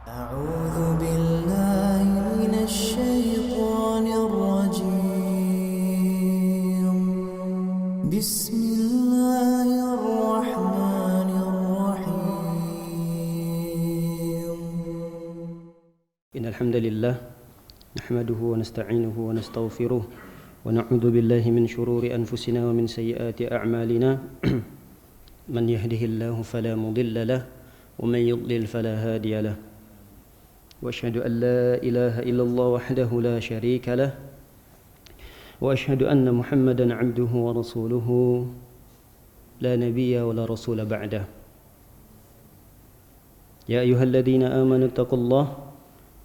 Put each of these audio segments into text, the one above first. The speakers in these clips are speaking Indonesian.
أعوذ بالله من الشيطان الرجيم بسم الله الرحمن الرحيم إن الحمد لله نحمده ونستعينه ونستغفره ونعوذ بالله من شرور أنفسنا ومن سيئات أعمالنا من يهده الله فلا مضل له ومن يضلل فلا هادي له وأشهد أن لا إله إلا الله وحده لا شريك له وأشهد أن محمدا عبده ورسوله لا نبي ولا رسول بعده يا أيها الذين آمنوا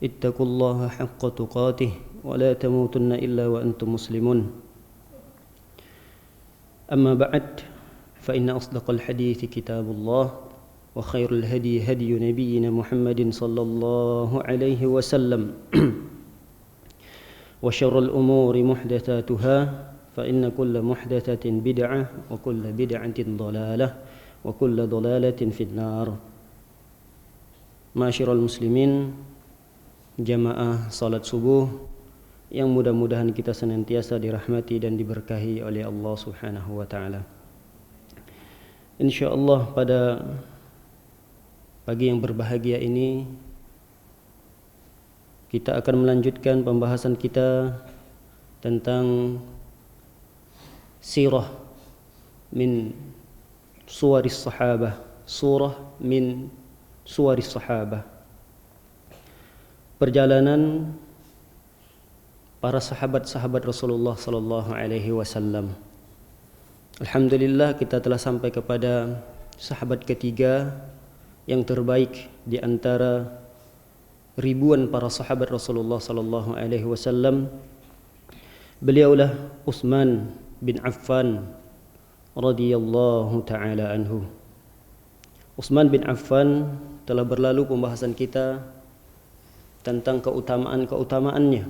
اتقوا الله حق تقاته ولا تموتن إلا وأنتم مسلمون أما بعد فإن أصدق الحديث كتاب الله وخير الهدي هدي نبينا محمد صلى الله عليه وسلم وشر الأمور محدثاتها فإن كل محدثة بدعة وكل بدعة ضلالة وكل ضلالة في النار. Ma'asyiral muslimin, jamaah salat subuh yang mudah-mudahan kita senantiasa dirahmati dan diberkahi oleh Allah Subhanahu wa taala. Insyaallah pada pagi yang berbahagia ini kita akan melanjutkan pembahasan kita tentang sirah min suwaris sahabah, surah min suwaris sahabah, perjalanan para sahabat-sahabat Rasulullah sallallahu alaihi wasallam. Alhamdulillah kita telah sampai kepada sahabat ketiga yang terbaik di antara ribuan para sahabat Rasulullah sallallahu alaihi wasallam. Beliaulah Utsman bin Affan radhiyallahu taala anhu. Utsman bin Affan telah berlalu pembahasan kita tentang keutamaan-keutamaannya.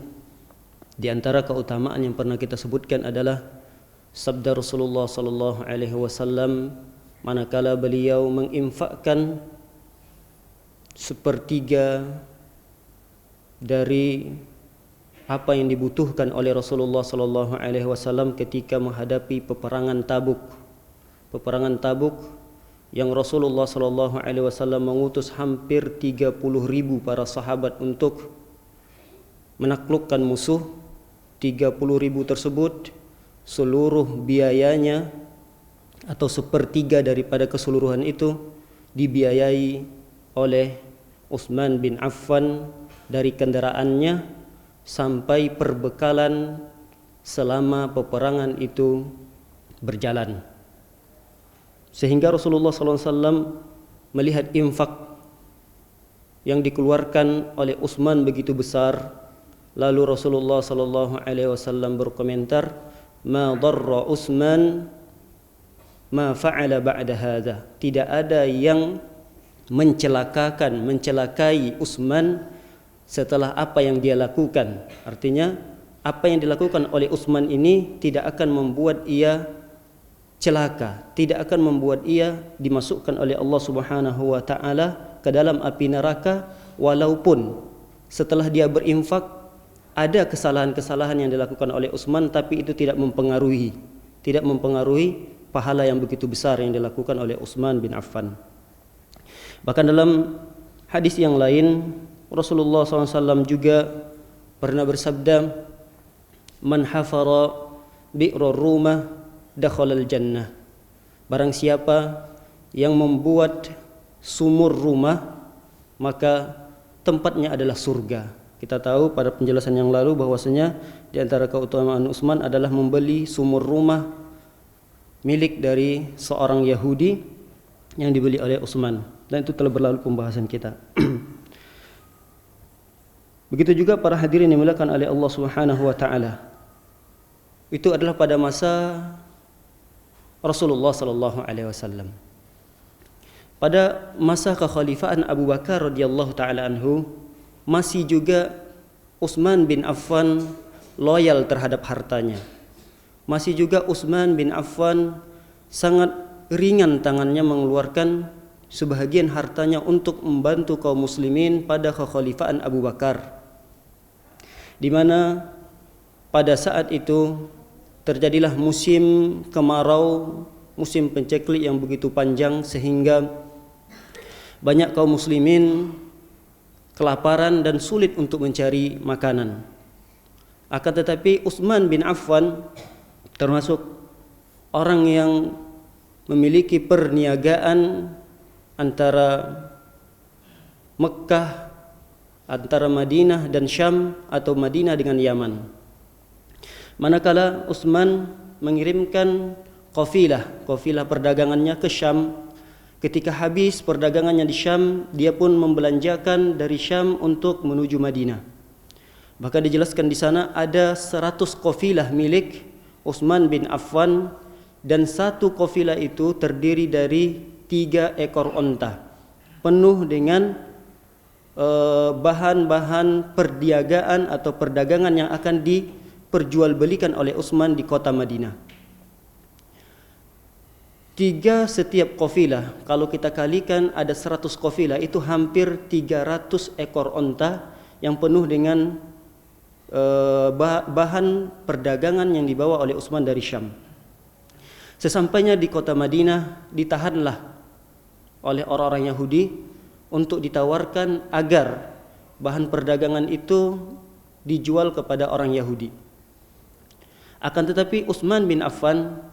Di antara keutamaan yang pernah kita sebutkan adalah sabda Rasulullah sallallahu alaihi wasallam manakala beliau menginfakkan sepertiga dari apa yang dibutuhkan oleh Rasulullah sallallahu alaihi wasallam ketika menghadapi peperangan Tabuk. Peperangan Tabuk yang Rasulullah sallallahu alaihi wasallam mengutus hampir 30.000 para sahabat untuk menaklukkan musuh. 30.000 tersebut seluruh biayanya atau sepertiga daripada keseluruhan itu dibiayai oleh Utsman bin Affan dari kendaraannya sampai perbekalan selama peperangan itu berjalan. Sehingga Rasulullah SAW melihat infak yang dikeluarkan oleh Utsman begitu besar, lalu Rasulullah SAW berkomentar, "Ma darra Utsman ma fa'ala ba'da hadza." Tidak ada yang mencelakai Utsman setelah apa yang dia lakukan. Artinya apa yang dilakukan oleh Utsman ini tidak akan membuat ia celaka, tidak akan membuat ia dimasukkan oleh Allah Subhanahu wa taala ke dalam api neraka, walaupun setelah dia berinfak ada kesalahan-kesalahan yang dilakukan oleh Utsman, tapi itu tidak mempengaruhi pahala yang begitu besar yang dilakukan oleh Utsman bin Affan. Bahkan dalam hadis yang lain Rasulullah SAW juga pernah bersabda, "Man hafara bi'rar rumah dakhalal jannah." Barang siapa yang membuat sumur rumah, maka tempatnya adalah surga. Kita tahu pada penjelasan yang lalu bahwasanya di antara keutamaan Utsman adalah membeli sumur rumah milik dari seorang Yahudi yang dibeli oleh Utsman. Dan itu telah berlalu pembahasan kita. Begitu juga para hadirin yang dimuliakan oleh Allah Subhanahu wa taala. Itu adalah pada masa Rasulullah sallallahu alaihi wasallam. Pada masa kekhalifahan Abu Bakar radhiyallahu taala anhu, masih juga Utsman bin Affan loyal terhadap hartanya. Masih juga Utsman bin Affan sangat ringan tangannya mengeluarkan sebahagian hartanya untuk membantu kaum muslimin pada kekhalifahan Abu Bakar, di mana pada saat itu terjadilah musim kemarau, musim penceklik yang begitu panjang sehingga banyak kaum muslimin kelaparan dan sulit untuk mencari makanan. Akan tetapi Utsman bin Affan termasuk orang yang memiliki perniagaan antara Mekkah, antara Madinah dan Syam, atau Madinah dengan Yaman. Manakala Utsman mengirimkan kafilah perdagangannya ke Syam, ketika habis perdagangannya di Syam, dia pun membelanjakan dari Syam untuk menuju Madinah. Bahkan dijelaskan di sana ada 100 kafilah milik Utsman bin Affan, dan satu kafilah itu terdiri dari 3 ekor onta penuh dengan bahan-bahan perniagaan atau perdagangan yang akan diperjualbelikan oleh Utsman di kota Madinah. 3 setiap kafilah, kalau kita kalikan ada 100 kafilah, itu hampir 300 ekor onta yang penuh dengan bahan perdagangan yang dibawa oleh Utsman dari Syam. Sesampainya di kota Madinah, ditahanlah oleh orang-orang Yahudi untuk ditawarkan agar bahan perdagangan itu dijual kepada orang Yahudi. Akan tetapi Utsman bin Affan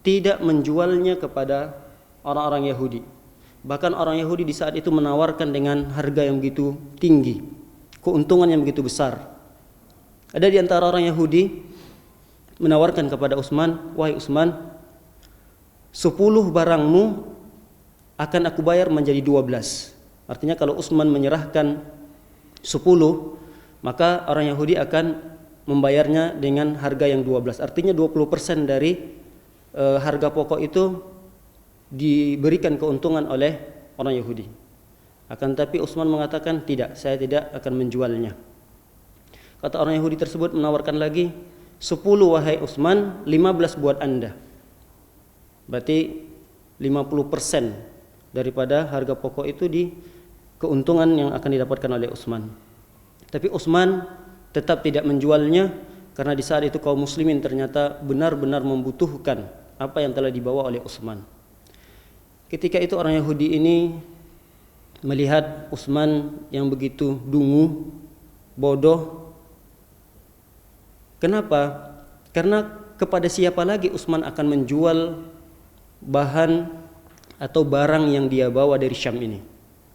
tidak menjualnya kepada orang-orang Yahudi. Bahkan orang Yahudi di saat itu menawarkan dengan harga yang begitu tinggi, keuntungan yang begitu besar. Ada di antara orang Yahudi menawarkan kepada Utsman, "Wahai Utsman, 10 barangmu akan aku bayar menjadi 12. Artinya kalau Utsman menyerahkan 10, maka orang Yahudi akan membayarnya dengan harga yang 12. Artinya 20% dari harga pokok itu diberikan keuntungan oleh orang Yahudi. Akan tapi Utsman mengatakan, "Tidak, saya tidak akan menjualnya." Kata orang Yahudi tersebut menawarkan lagi, 10 wahai Utsman, 15 buat Anda. Berarti 50% daripada harga pokok itu di keuntungan yang akan didapatkan oleh Utsman. Tapi Utsman tetap tidak menjualnya, karena di saat itu kaum muslimin ternyata benar-benar membutuhkan apa yang telah dibawa oleh Utsman. Ketika itu orang Yahudi ini melihat Utsman yang begitu dungu, bodoh. Kenapa? Karena kepada siapa lagi Utsman akan menjual bahan atau barang yang dia bawa dari Syam ini?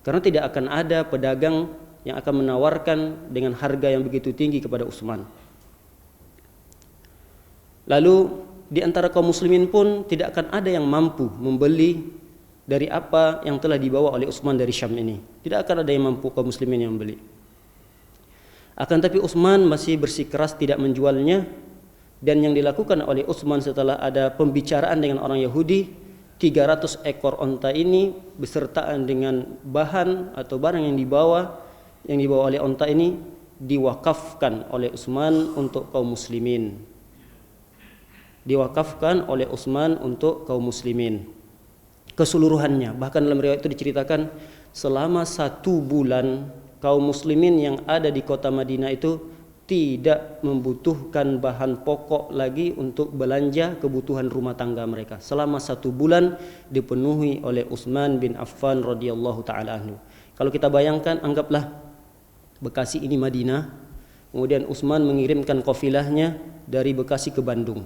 Karena tidak akan ada pedagang yang akan menawarkan dengan harga yang begitu tinggi kepada Utsman. Lalu di antara kaum muslimin pun tidak akan ada yang mampu membeli dari apa yang telah dibawa oleh Utsman dari Syam ini. Tidak akan ada yang mampu kaum muslimin yang membeli. Akan tapi Utsman masih bersikeras tidak menjualnya, dan yang dilakukan oleh Utsman setelah ada pembicaraan dengan orang Yahudi, 300 ekor onta ini besertaan dengan bahan atau barang yang dibawa oleh onta ini diwakafkan oleh Utsman untuk kaum muslimin. Diwakafkan oleh Utsman untuk kaum muslimin keseluruhannya. Bahkan dalam riwayat itu diceritakan selama 1 bulan kaum muslimin yang ada di kota Madinah itu tidak membutuhkan bahan pokok lagi untuk belanja kebutuhan rumah tangga mereka. Selama 1 bulan dipenuhi oleh Utsman bin Affan radhiyallahu taala anhu. Kalau kita bayangkan, anggaplah Bekasi ini Madinah, kemudian Utsman mengirimkan kafilahnya dari Bekasi ke Bandung.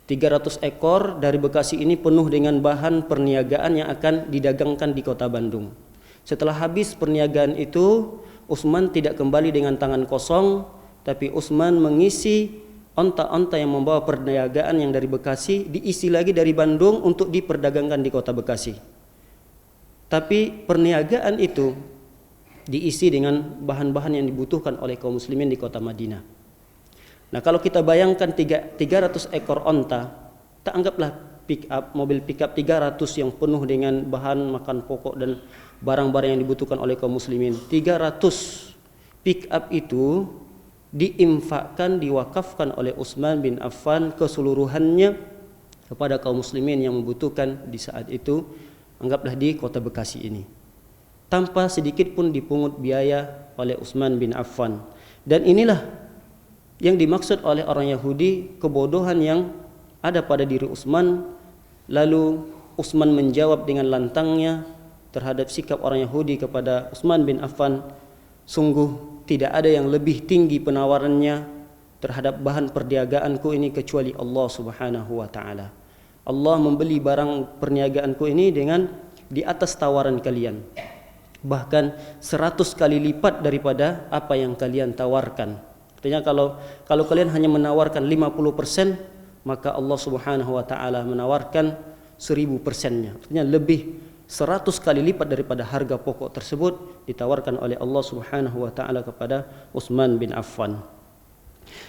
300 ekor dari Bekasi ini penuh dengan bahan perniagaan yang akan didagangkan di kota Bandung. Setelah habis perniagaan itu, Utsman tidak kembali dengan tangan kosong, tapi Utsman mengisi onta-onta yang membawa perniagaan yang dari Bekasi, diisi lagi dari Bandung untuk diperdagangkan di kota Bekasi. Tapi perniagaan itu diisi dengan bahan-bahan yang dibutuhkan oleh kaum muslimin di kota Madinah. Nah, kalau kita bayangkan 300 ekor onta, tak anggaplah mobil pick up 300 yang penuh dengan bahan makan pokok dan barang-barang yang dibutuhkan oleh kaum muslimin. 300 pick up itu diinfakkan, diwakafkan oleh Utsman bin Affan keseluruhannya kepada kaum muslimin yang membutuhkan di saat itu Anggaplah di kota Bekasi ini. Tanpa sedikit pun dipungut biaya oleh Utsman bin Affan. Dan inilah yang dimaksud oleh orang Yahudi, kebodohan yang ada pada diri Utsman. Lalu Utsman menjawab dengan lantangnya terhadap sikap orang Yahudi kepada Utsman bin Affan, sungguh tidak ada yang lebih tinggi penawarannya terhadap bahan perniagaanku ini kecuali Allah Subhanahu wa taala. Allah membeli barang perniagaanku ini dengan di atas tawaran kalian. Bahkan 100 kali lipat daripada apa yang kalian tawarkan. Artinya kalau kalian hanya menawarkan 50%, maka Allah Subhanahu wa taala menawarkan 1000%-nya. Artinya lebih 100 kali lipat daripada harga pokok tersebut ditawarkan oleh Allah Subhanahu wa taala kepada Utsman bin Affan.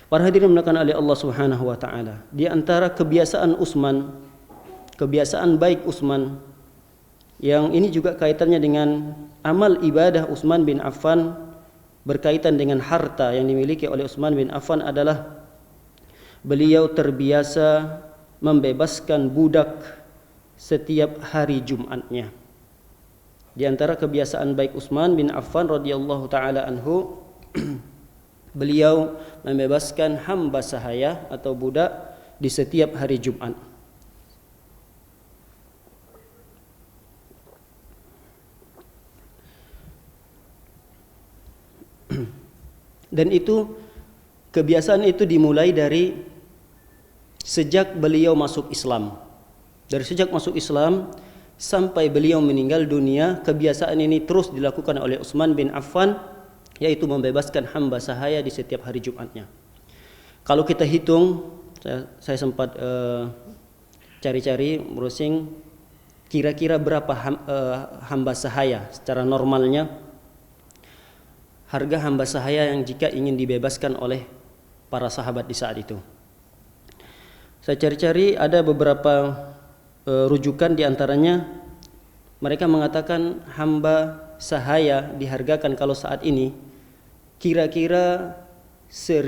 Para hadirin dimuliakan oleh Allah Subhanahu wa taala, di antara kebiasaan Utsman, kebiasaan baik Utsman yang ini juga kaitannya dengan amal ibadah Utsman bin Affan berkaitan dengan harta yang dimiliki oleh Utsman bin Affan adalah beliau terbiasa membebaskan budak setiap hari Jumatnya. Di antara kebiasaan baik Utsman bin Affan radhiyallahu taala anhu, beliau membebaskan hamba sahaya atau budak di setiap hari Jumat. Dan itu kebiasaan itu dimulai dari sejak beliau masuk Islam. Dari sejak masuk Islam sampai beliau meninggal dunia, kebiasaan ini terus dilakukan oleh Utsman bin Affan, yaitu membebaskan hamba sahaya di setiap hari Jumatnya. Kalau kita hitung, saya sempat cari-cari, browsing, kira-kira berapa hamba sahaya secara normalnya, harga hamba sahaya yang jika ingin dibebaskan oleh para sahabat di saat itu. Saya cari-cari, ada beberapa rujukan, diantaranya mereka mengatakan hamba sahaya dihargakan kalau saat ini kira-kira 1000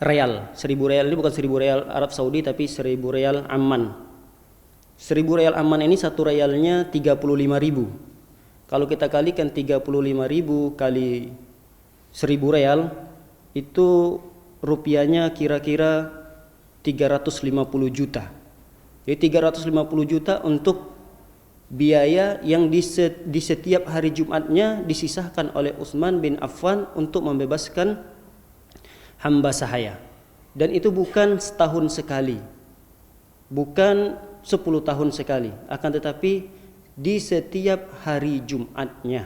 real. 1000 real ini bukan 1000 real Arab Saudi, tapi 1000 real Amman. 1000 real Amman ini satu realnya 35.000. Kalau kita kalikan 35.000 kali 1000 real, itu rupiahnya kira-kira 350 juta. Jadi 350 juta untuk biaya yang di setiap hari Jumatnya disisahkan oleh Utsman bin Affan untuk membebaskan hamba sahaya. Dan itu bukan setahun sekali, bukan 10 tahun sekali, akan tetapi di setiap hari Jumatnya.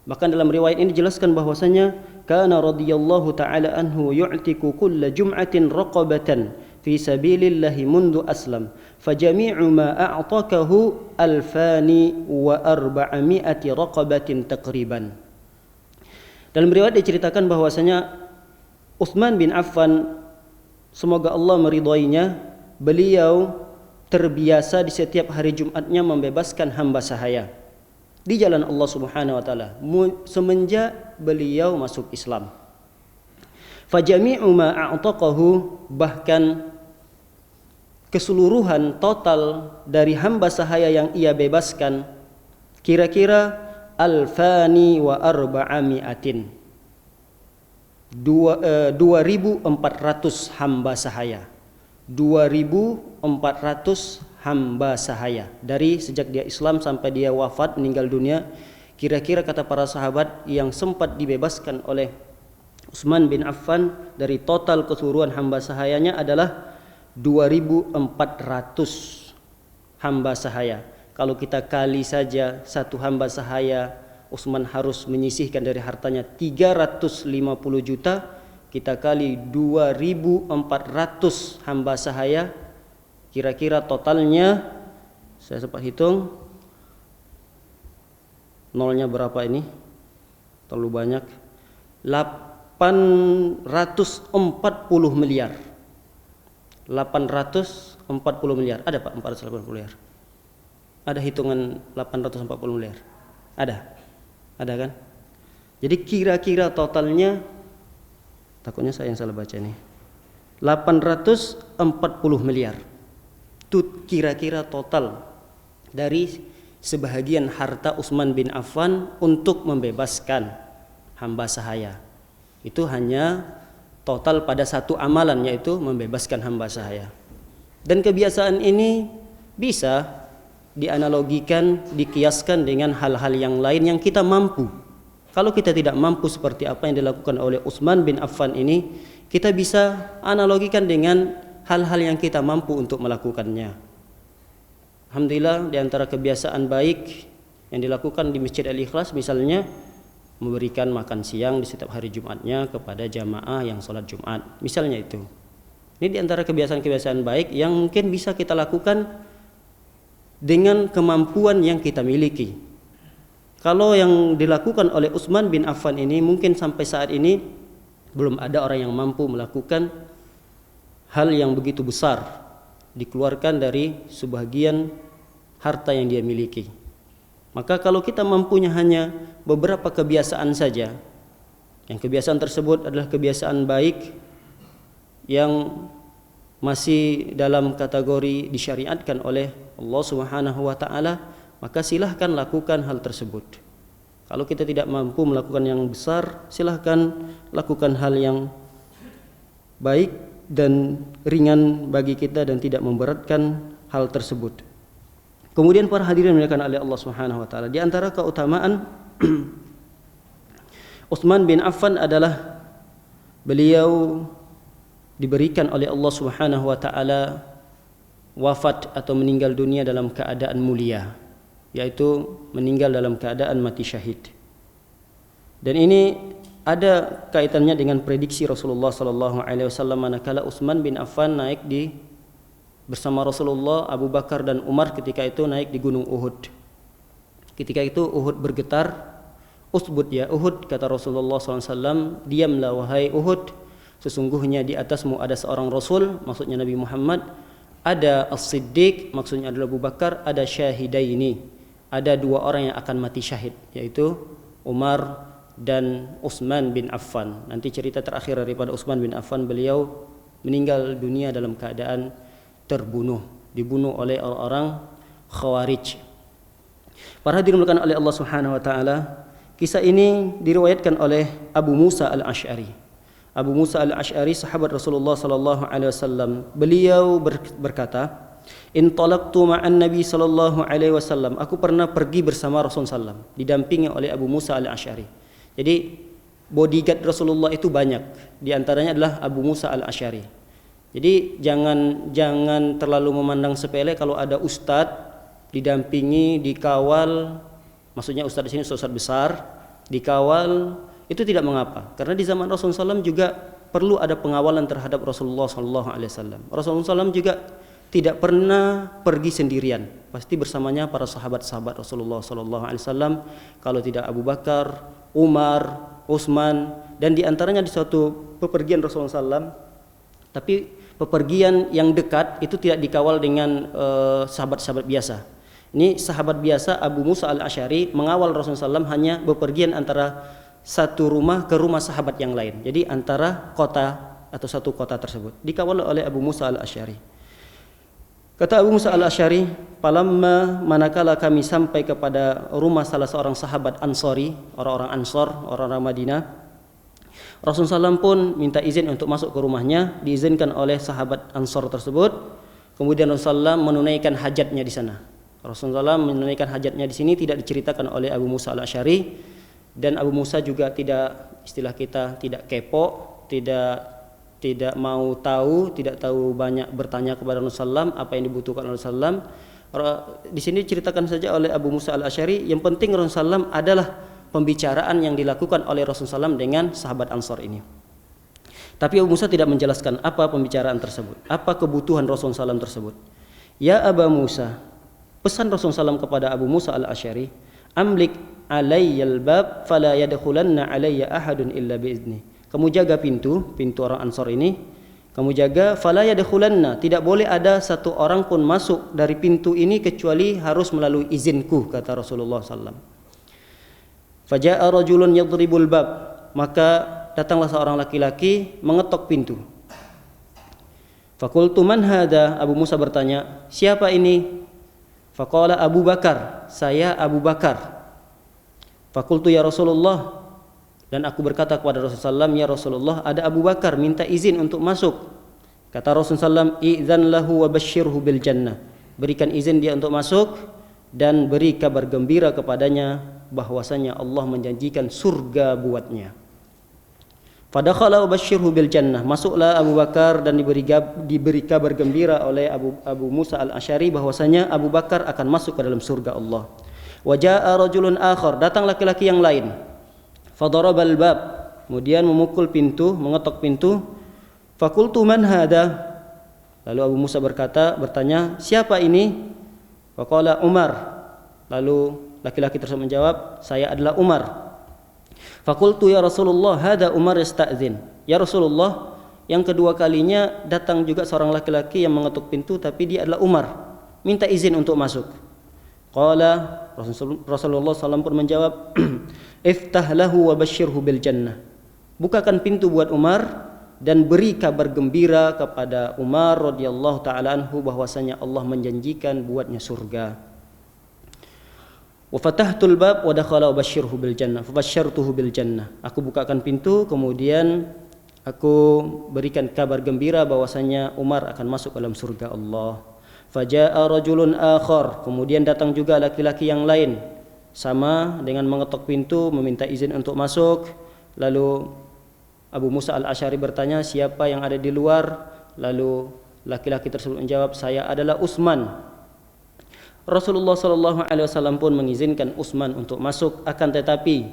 Bahkan dalam riwayat ini dijelaskan bahwasanya kana radhiyallahu taala anhu yu'tiku kulla jum'atin raqabatan fi sabilillahi mundu aslam fajami'u ma a'takahu 2,400 raqabatin taqriban. Dalam riwayat diceritakan bahwasanya Utsman bin Affan, semoga Allah meridhoinya, beliau terbiasa di setiap hari Jumatnya membebaskan hamba sahaya di jalan Allah Subhanahu wa taala semenjak beliau masuk Islam. Fajami'u ma a'taqahu, bahkan keseluruhan total dari hamba sahaya yang ia bebaskan kira-kira 2,400 hamba sahaya. 2.400 hamba sahaya dari sejak dia Islam sampai dia wafat meninggal dunia. Kira-kira kata para sahabat yang sempat dibebaskan oleh Utsman bin Affan dari total keseluruhan hamba sahayanya adalah 2.400 hamba sahaya. Kalau kita kali saja satu hamba sahaya, Utsman harus menyisihkan dari hartanya 350 juta. Kita kali 2.400 hamba sahaya, kira-kira totalnya, saya sempat hitung, nolnya berapa ini? Terlalu banyak. 840 miliar. 840 miliar. Ada Pak 480 miliar? Ada hitungan 840 miliar? Ada kan? Jadi kira-kira totalnya, takutnya saya yang salah baca nih, 840 miliar. Itu kira-kira total dari sebahagian harta Utsman bin Affan untuk membebaskan hamba sahaya. Itu hanya total pada satu amalan, yaitu membebaskan hamba sahaya. Dan kebiasaan ini bisa dianalogikan, dikiaskan dengan hal-hal yang lain yang kita mampu. Kalau kita tidak mampu seperti apa yang dilakukan oleh Utsman bin Affan ini, kita bisa analogikan dengan hal-hal yang kita mampu untuk melakukannya. Alhamdulillah, di antara kebiasaan baik yang dilakukan di Masjid Al-Ikhlas misalnya memberikan makan siang di setiap hari Jumatnya kepada jamaah yang sholat Jumat, misalnya itu. Ini di antara kebiasaan-kebiasaan baik yang mungkin bisa kita lakukan dengan kemampuan yang kita miliki. Kalau yang dilakukan oleh Utsman bin Affan ini, mungkin sampai saat ini belum ada orang yang mampu melakukan hal yang begitu besar, dikeluarkan dari sebagian harta yang dia miliki. Maka kalau kita mampunya hanya beberapa kebiasaan saja, yang kebiasaan tersebut adalah kebiasaan baik yang masih dalam kategori disyariatkan oleh Allah Subhanahu wa taala, maka silahkan lakukan hal tersebut. Kalau kita tidak mampu melakukan yang besar, silahkan lakukan hal yang baik dan ringan bagi kita dan tidak memberatkan hal tersebut. Kemudian para hadirin dimuliakan oleh Allah Subhanahu wa taala, di antara keutamaan Utsman bin Affan adalah beliau diberikan oleh Allah Subhanahu wa taala wafat atau meninggal dunia dalam keadaan mulia, yaitu meninggal dalam keadaan mati syahid. Dan ini ada kaitannya dengan prediksi Rasulullah sallallahu alaihi wasallam manakala Utsman bin Affan naik bersama Rasulullah, Abu Bakar dan Umar ketika itu naik di Gunung Uhud. Ketika itu Uhud bergetar. Usbut ya Uhud, kata Rasulullah sallallahu alaihi wasallam, diamlah wahai Uhud, sesungguhnya di atasmu ada seorang Rasul, maksudnya Nabi Muhammad, ada As-Siddiq, maksudnya adalah Abu Bakar, ada Syahidaini, ada dua orang yang akan mati syahid, yaitu Umar dan Utsman bin Affan. Nanti cerita terakhir daripada Utsman bin Affan, beliau meninggal dunia dalam keadaan dibunuh oleh orang-orang Khawarij. Para hadirin dimuliakan oleh Allah Subhanahu wa taala, kisah ini diriwayatkan oleh Abu Musa Al-Asy'ari. Abu Musa Al-Asy'ari, sahabat Rasulullah sallallahu alaihi wasallam, beliau berkata, "Intalaqtu ma'an Nabi sallallahu alaihi wasallam." Aku pernah pergi bersama Rasulullah sallallahu alaihi wasallam, didampingi oleh Abu Musa Al-Asy'ari. Jadi bodyguard Rasulullah itu banyak, di antaranya adalah Abu Musa Al-Asy'ari. Jadi jangan terlalu memandang sepele kalau ada ustadz didampingi, dikawal, maksudnya ustadz di sini ustadz besar, dikawal, itu tidak mengapa. Karena di zaman Rasulullah SAW juga perlu ada pengawalan terhadap Rasulullah SAW. Rasulullah SAW juga tidak pernah pergi sendirian, pasti bersamanya para sahabat-sahabat Rasulullah SAW. Kalau tidak Abu Bakar, Umar, Utsman, dan diantaranya di suatu pepergian Rasulullah SAW, tapi pepergian yang dekat itu tidak dikawal dengan sahabat-sahabat biasa. Ini sahabat biasa Abu Musa Al-Asy'ari mengawal Rasulullah SAW hanya bepergian antara satu rumah ke rumah sahabat yang lain. Jadi antara kota atau satu kota tersebut dikawal oleh Abu Musa Al-Asy'ari. Kata Abu Musa Al-Asy'ari, "Palamma manakala kami sampai kepada rumah salah seorang sahabat Ansori, orang-orang Ansor, orang-orang Madinah, Rasulullah SAW pun minta izin untuk masuk ke rumahnya, diizinkan oleh sahabat Ansor tersebut. Kemudian Rasulullah menunaikan hajatnya di sana. Rasulullah menunaikan hajatnya di sini tidak diceritakan oleh Abu Musa Al-Asy'ari, dan Abu Musa juga tidak, istilah kita, tidak kepo, tidak mau tahu, tidak tahu banyak bertanya kepada Rasulullah apa yang dibutuhkan oleh Rasulullah. Di sini diceritakan saja oleh Abu Musa Al-Asy'ari, yang penting Rasulullah adalah pembicaraan yang dilakukan oleh Rasulullah dengan sahabat Ansor ini. Tapi Abu Musa tidak menjelaskan apa pembicaraan tersebut, apa kebutuhan Rasulullah SAW tersebut. Ya Aba Musa, pesan Rasulullah SAW kepada Abu Musa Al-Asy'ari, amlik alayyal bab fala yadkhulanna alayya ahadun illa biizni. Kamu jaga pintu orang Ansor ini, kamu jaga, fala yadkhulanna, tidak boleh ada satu orang pun masuk dari pintu ini kecuali harus melalui izinku, kata Rasulullah SAW. Faja'a rajulun yadribul bab, maka datanglah seorang laki-laki mengetok pintu. Fakultu man hada, Abu Musa bertanya, siapa ini? Faqala Abu Bakar, saya Abu Bakar. Fakultu ya Rasulullah, dan aku berkata kepada Rasulullah SAW, ya Rasulullah, ada Abu Bakar minta izin untuk masuk. Kata Rasulullah SAW, idzan lahu wa basyirhu bil jannah. Berikan izin dia untuk masuk dan beri kabar gembira kepadanya bahwasanya Allah menjanjikan surga buatnya. Fadakhala wa basyirhu bil jannah. Masuklah Abu Bakar dan diberi kabar gembira oleh Abu Musa al-Asy'ari bahwasanya Abu Bakar akan masuk ke dalam surga Allah. Wa jaa rajulun akhar, datang laki-laki yang lain. Fadarabal bab, kemudian memukul pintu, mengetok pintu. Fakultu man hada? Lalu Abu Musa bertanya, siapa ini? Faqala Umar. Lalu laki-laki tersebut menjawab, saya adalah Umar. Fakultu ya Rasulullah, hada Umar yasta'zin. Ya Rasulullah, yang kedua kalinya datang juga seorang laki-laki yang mengetuk pintu, tapi dia adalah Umar, minta izin untuk masuk. Qala Rasulullah SAW pun menjawab, iftah lahu wa basyirhu bil jannah. Bukakan pintu buat Umar dan beri kabar gembira kepada Umar radhiyallahu taala anhu bahwasanya Allah menjanjikan buatnya surga. Wa fatahtul bab wa dakhala wa basyirhu bil jannah. Fa basyartuhu bil jannah. Aku bukakan pintu, kemudian aku berikan kabar gembira bahwasanya Umar akan masuk ke dalam surga Allah. Faja'a rajulun akhar, kemudian datang juga laki-laki yang lain, sama dengan mengetok pintu meminta izin untuk masuk. Lalu Abu Musa al-Asy'ari bertanya, siapa yang ada di luar? Lalu laki-laki tersebut menjawab, saya adalah Utsman. Rasulullah SAW pun mengizinkan Utsman untuk masuk, akan tetapi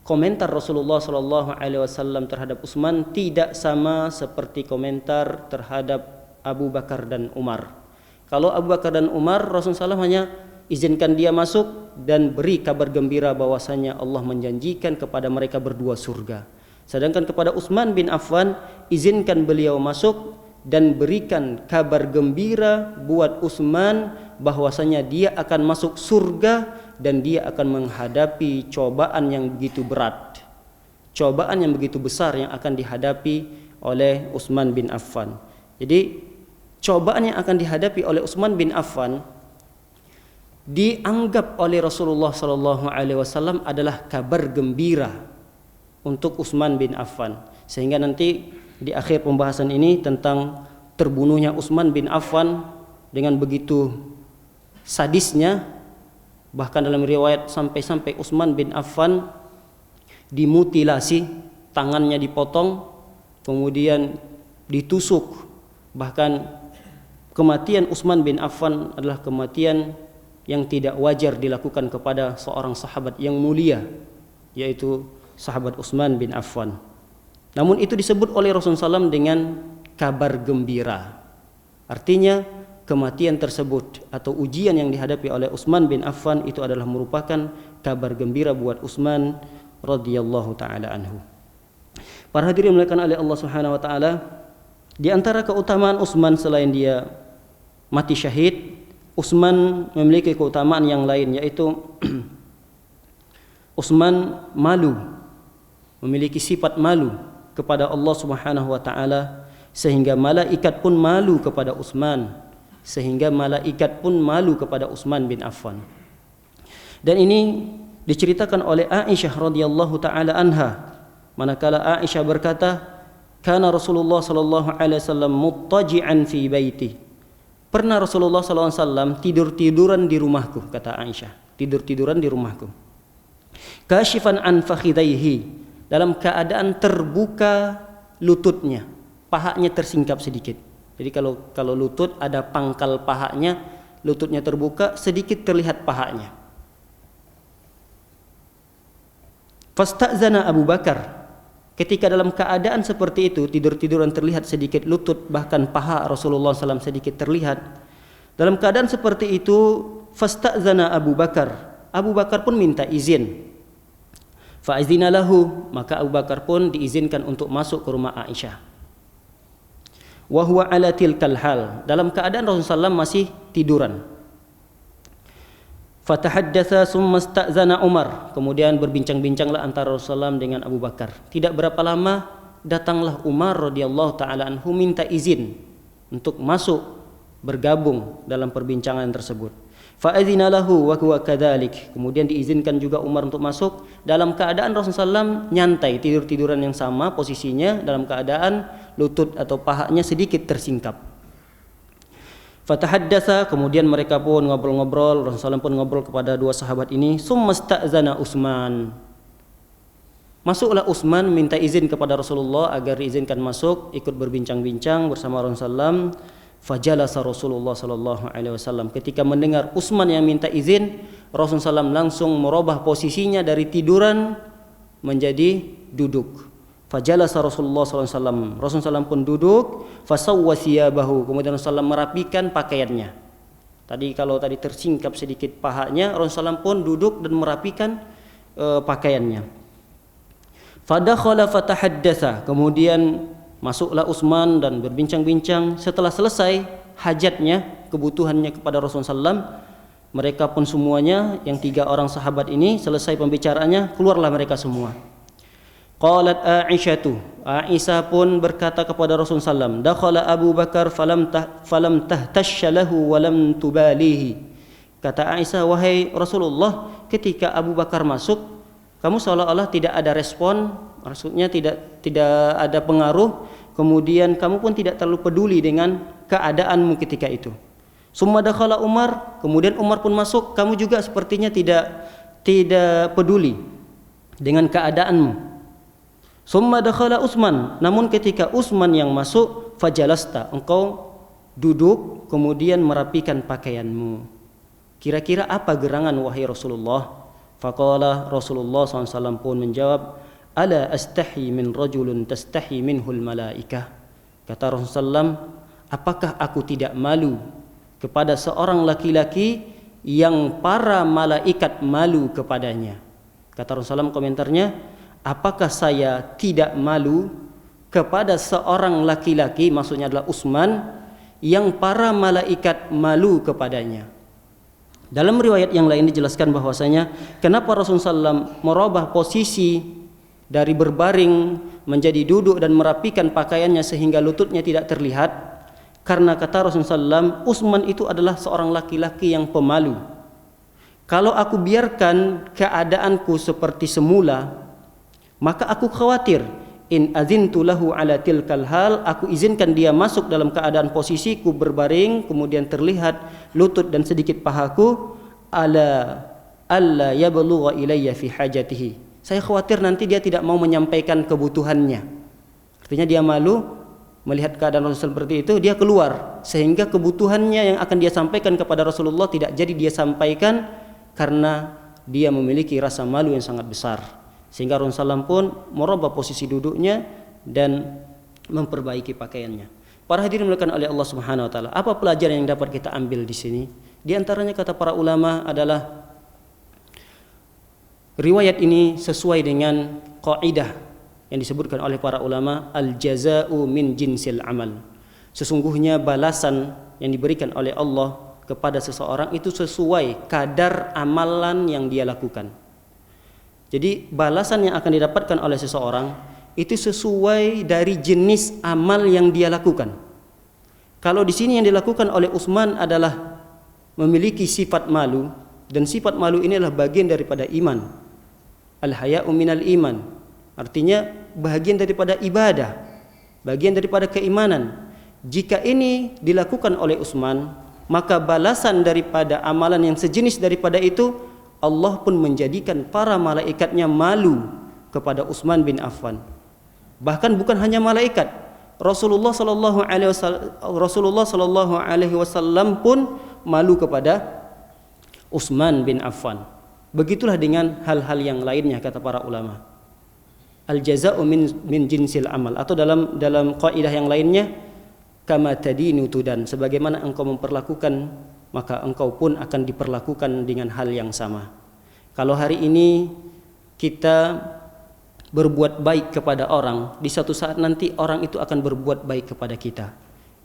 komentar Rasulullah SAW terhadap Utsman tidak sama seperti komentar terhadap Abu Bakar dan Umar. Kalau Abu Bakar dan Umar, Rasulullah SAW hanya izinkan dia masuk dan beri kabar gembira bahwasanya Allah menjanjikan kepada mereka berdua surga. Sedangkan kepada Utsman bin Affan, izinkan beliau masuk dan berikan kabar gembira buat Utsman bahwasanya dia akan masuk surga dan dia akan menghadapi cobaan yang begitu berat, cobaan yang begitu besar yang akan dihadapi oleh Utsman bin Affan. Jadi cobaan yang akan dihadapi oleh Utsman bin Affan dianggap oleh Rasulullah SAW adalah kabar gembira untuk Utsman bin Affan, sehingga nanti di akhir pembahasan ini tentang terbunuhnya Utsman bin Affan dengan begitu sadisnya, bahkan dalam riwayat sampai-sampai Utsman bin Affan dimutilasi, tangannya dipotong, kemudian ditusuk. Bahkan kematian Utsman bin Affan adalah kematian yang tidak wajar dilakukan kepada seorang sahabat yang mulia, yaitu sahabat Utsman bin Affan. Namun itu disebut oleh Rasulullah SAW dengan kabar gembira. Artinya kematian tersebut atau ujian yang dihadapi oleh Utsman bin Affan itu adalah merupakan kabar gembira buat Utsman radhiyallahu taala anhu. Para hadirin dimuliakan oleh Allah Subhanahu wa taala, di antara keutamaan Utsman selain dia mati syahid, Utsman memiliki keutamaan yang lain, yaitu Utsman malu, memiliki sifat malu kepada Allah Subhanahu wa taala, sehingga malaikat pun malu kepada Utsman, sehingga malaikat pun malu kepada Utsman bin Affan. Dan ini diceritakan oleh Aisyah radhiyallahu taala anha, manakala Aisyah berkata, kana Rasulullah sallallahu alaihi wasallam muttaji'an fi baiti. Pernah Rasulullah sallallahu alaihi wasallam tidur-tiduran di rumahku, kata Aisyah, tidur-tiduran di rumahku. Kashifan an fakhidaihi, dalam keadaan terbuka lututnya, pahanya tersingkap sedikit. Jadi kalau lutut ada pangkal pahanya, lututnya terbuka, sedikit terlihat pahanya. Fasta'zana Abu Bakar. Ketika dalam keadaan seperti itu, tidur-tiduran terlihat sedikit lutut, bahkan paha Rasulullah SAW sedikit terlihat. Dalam keadaan seperti itu, fasta'zana Abu Bakar. Abu Bakar pun minta izin. Fa'izina lahu, maka Abu Bakar pun diizinkan untuk masuk ke rumah Aisyah. Wa huwa ala tilkal hal, dalam keadaan Rasulullah SAW masih tiduran. Fatahaddatsa summa sta'zana Umar, kemudian berbincang-bincanglah antara Rasulullah SAW dengan Abu Bakar. Tidak berapa lama datanglah Umar radhiyallahu taala anhu minta izin untuk masuk bergabung dalam perbincangan tersebut. Fa'adzina lahu wa huwa kadzalik. Kemudian diizinkan juga Umar untuk masuk dalam keadaan Rasulullah SAW nyantai, tidur-tiduran yang sama posisinya, dalam keadaan lutut atau pahanya sedikit tersingkap. Fatahaddatsa, kemudian mereka pun ngobrol-ngobrol, Rasulullah SAW pun ngobrol kepada dua sahabat ini. Summa sta'zana Utsman. Masuklah Utsman minta izin kepada Rasulullah agar diizinkan masuk, ikut berbincang-bincang bersama Rasulullah SAW. Fajalasa Rasulullah sallallahu alaihi wasallam. Ketika mendengar Utsman yang minta izin, Rasulullah SAW langsung merubah posisinya dari tiduran menjadi duduk. Fajalasa Rasulullah sallallahu alaihi wasallam. Rasulullah SAW pun duduk, fasawwa thiyabahu. Kemudian Rasulullah merapikan pakaiannya. Tadi kalau tadi tersingkap sedikit pahanya, Rasulullah SAW pun duduk dan merapikan pakaiannya. Fadakhala fatahaddatsa. Kemudian masuklah Utsman dan berbincang-bincang. Setelah selesai hajatnya, kebutuhannya kepada Rasulullah SAW, mereka pun semuanya, yang 3 orang sahabat ini, selesai pembicaraannya, keluarlah mereka semua. Qalat Aisyah pun berkata kepada Rasulullah SAW, dakhala Abu Bakar falam tahtashya lahu walam tubalihi. Kata Aisyah, wahai Rasulullah, ketika Abu Bakar masuk, kamu seolah-olah tidak ada respon, maksudnya tidak ada pengaruh, kemudian kamu pun tidak terlalu peduli dengan keadaanmu ketika itu. Summa dakhala Umar, kemudian Umar pun masuk, kamu juga sepertinya tidak peduli dengan keadaanmu. Summa dakhala Utsman, namun ketika Utsman yang masuk, fajalasta, engkau duduk kemudian merapikan pakaianmu. Kira-kira apa gerangan wahai Rasulullah? Faqala Rasulullah SAW pun menjawab, ala astahi min rajulun tastahi minhul malaikah. Kata Rasulullah SAW, apakah aku tidak malu kepada seorang laki-laki yang para malaikat malu kepadanya? Kata Rasulullah SAW komentarnya, apakah saya tidak malu kepada seorang laki-laki, maksudnya adalah Utsman, yang para malaikat malu kepadanya. Dalam riwayat yang lain dijelaskan bahwasanya kenapa Rasulullah SAW merubah posisi dari berbaring menjadi duduk dan merapikan pakaiannya sehingga lututnya tidak terlihat, karena kata Rasulullah SAW, Utsman itu adalah seorang laki-laki yang pemalu. Kalau aku biarkan keadaanku seperti semula, maka aku khawatir in azintu lahu ala tilkal hal, aku izinkan dia masuk dalam keadaan posisiku berbaring kemudian terlihat lutut dan sedikit pahaku, alla yablugha ilayya fi hajatihi. Saya khawatir nanti dia tidak mau menyampaikan kebutuhannya. Artinya dia malu melihat keadaan Rasul seperti itu, dia keluar sehingga kebutuhannya yang akan dia sampaikan kepada Rasulullah tidak jadi dia sampaikan karena dia memiliki rasa malu yang sangat besar. Sehingga Rasulullah SAW pun merubah posisi duduknya dan memperbaiki pakaiannya. Para hadirin dimuliakan oleh Allah Subhanahu wa taala. Apa pelajaran yang dapat kita ambil di sini? Di antaranya kata para ulama adalah riwayat ini sesuai dengan kaidah yang disebutkan oleh para ulama, al-jazaa'u min jinsil amal. Sesungguhnya balasan yang diberikan oleh Allah kepada seseorang itu sesuai kadar amalan yang dia lakukan. Jadi balasan yang akan didapatkan oleh seseorang itu sesuai dari jenis amal yang dia lakukan. Kalau di sini yang dilakukan oleh Utsman adalah memiliki sifat malu, dan sifat malu ini adalah bagian daripada iman. Al-haya'u minal iman. Artinya bagian daripada ibadah, bagian daripada keimanan. Jika ini dilakukan oleh Utsman, maka balasan daripada amalan yang sejenis daripada itu, Allah pun menjadikan para malaikatnya malu kepada Utsman bin Affan. Bahkan bukan hanya malaikat, Rasulullah sallallahu alaihi wasallam pun malu kepada Utsman bin Affan. Begitulah dengan hal-hal yang lainnya kata para ulama. Al-jazaa'u min jinsil amal, atau dalam kaidah yang lainnya, kama tadinu tudan, sebagaimana engkau memperlakukan maka engkau pun akan diperlakukan dengan hal yang sama. Kalau hari ini kita berbuat baik kepada orang, di satu saat nanti orang itu akan berbuat baik kepada kita.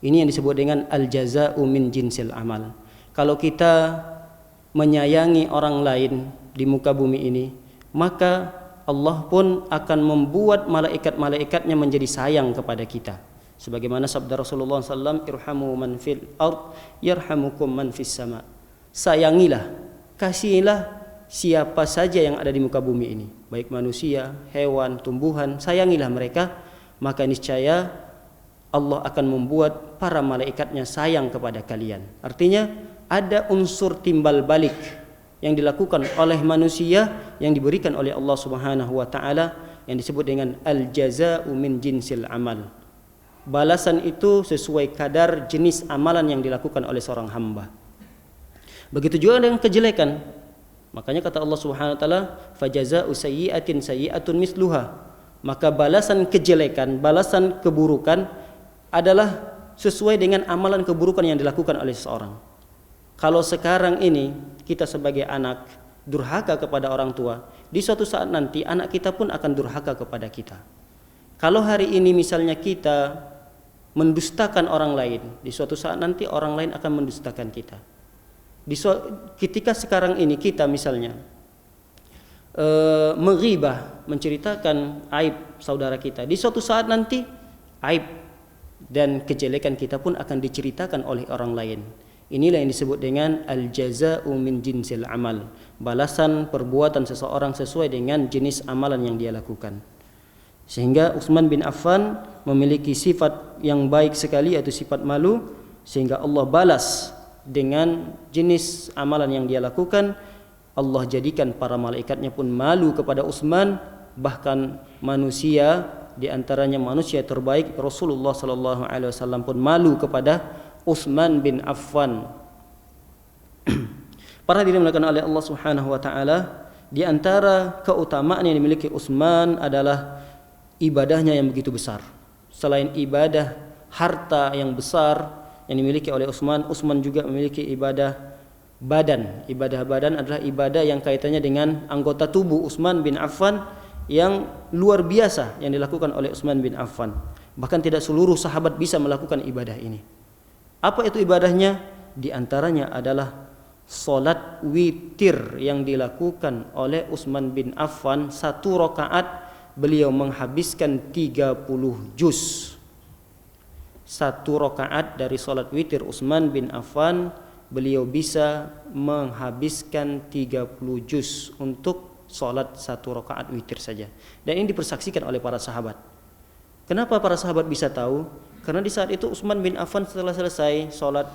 Ini yang disebut dengan al-jazaa'u min jinsil amal. Kalau kita menyayangi orang lain di muka bumi ini, maka Allah pun akan membuat malaikat-malaikatnya menjadi sayang kepada kita. Sebagaimana sabda Rasulullah SAW, irhamu man fil ard yarhamukum man fis sama. sayangilah, kasihilah siapa saja yang ada di muka bumi ini, baik manusia, hewan, tumbuhan, sayangilah mereka, maka niscaya Allah akan membuat para malaikatnya sayang kepada kalian. Artinya ada unsur timbal balik yang dilakukan oleh manusia yang diberikan oleh Allah Subhanahu wa taala yang disebut dengan al-jazaa'u min jinsil amal. Balasan itu sesuai kadar jenis amalan yang dilakukan oleh seorang hamba. Begitu juga dengan kejelekan. Makanya kata Allah Subhanahu wa taala, "Fajazaa'u sayyi'atin sayyi'atun misluha." Maka balasan kejelekan, balasan keburukan adalah sesuai dengan amalan keburukan yang dilakukan oleh seseorang. Kalau sekarang ini kita sebagai anak durhaka kepada orang tua, di suatu saat nanti anak kita pun akan durhaka kepada kita. Kalau hari ini misalnya kita mendustakan orang lain, di suatu saat nanti orang lain akan mendustakan kita. Ketika sekarang ini kita misalnya menghibah, menceritakan aib saudara kita, di suatu saat nanti aib dan kejelekan kita pun akan diceritakan oleh orang lain. Inilah yang disebut dengan al-jazaa'u min jinsil amal, balasan perbuatan seseorang sesuai dengan jenis amalan yang dia lakukan. Sehingga Utsman bin Affan memiliki sifat yang baik sekali, yaitu sifat malu, sehingga Allah balas dengan jenis amalan yang dia lakukan. Allah jadikan para malaikatnya pun malu kepada Utsman, bahkan manusia, di antaranya manusia terbaik Rasulullah sallallahu alaihi wasallam pun malu kepada Utsman bin Affan. Para hadirin dimuliakan oleh Allah Subhanahu wa taala, di antara keutamaan yang dimiliki Utsman adalah ibadahnya yang begitu besar. Selain ibadah harta yang besar yang dimiliki oleh Utsman, Utsman juga memiliki ibadah badan. Ibadah badan adalah ibadah yang kaitannya dengan anggota tubuh Utsman bin Affan yang luar biasa yang dilakukan oleh Utsman bin Affan. Bahkan tidak seluruh sahabat bisa melakukan ibadah ini. Apa itu ibadahnya? Di antaranya adalah salat witir yang dilakukan oleh Utsman bin Affan. 1 rakaat beliau menghabiskan 30 juz. 1 rakaat dari salat witir Utsman bin Affan beliau bisa menghabiskan 30 juz untuk salat 1 rakaat witir saja. Dan ini dipersaksikan oleh para sahabat. Kenapa para sahabat bisa tahu? Karena di saat itu Utsman bin Affan setelah selesai salat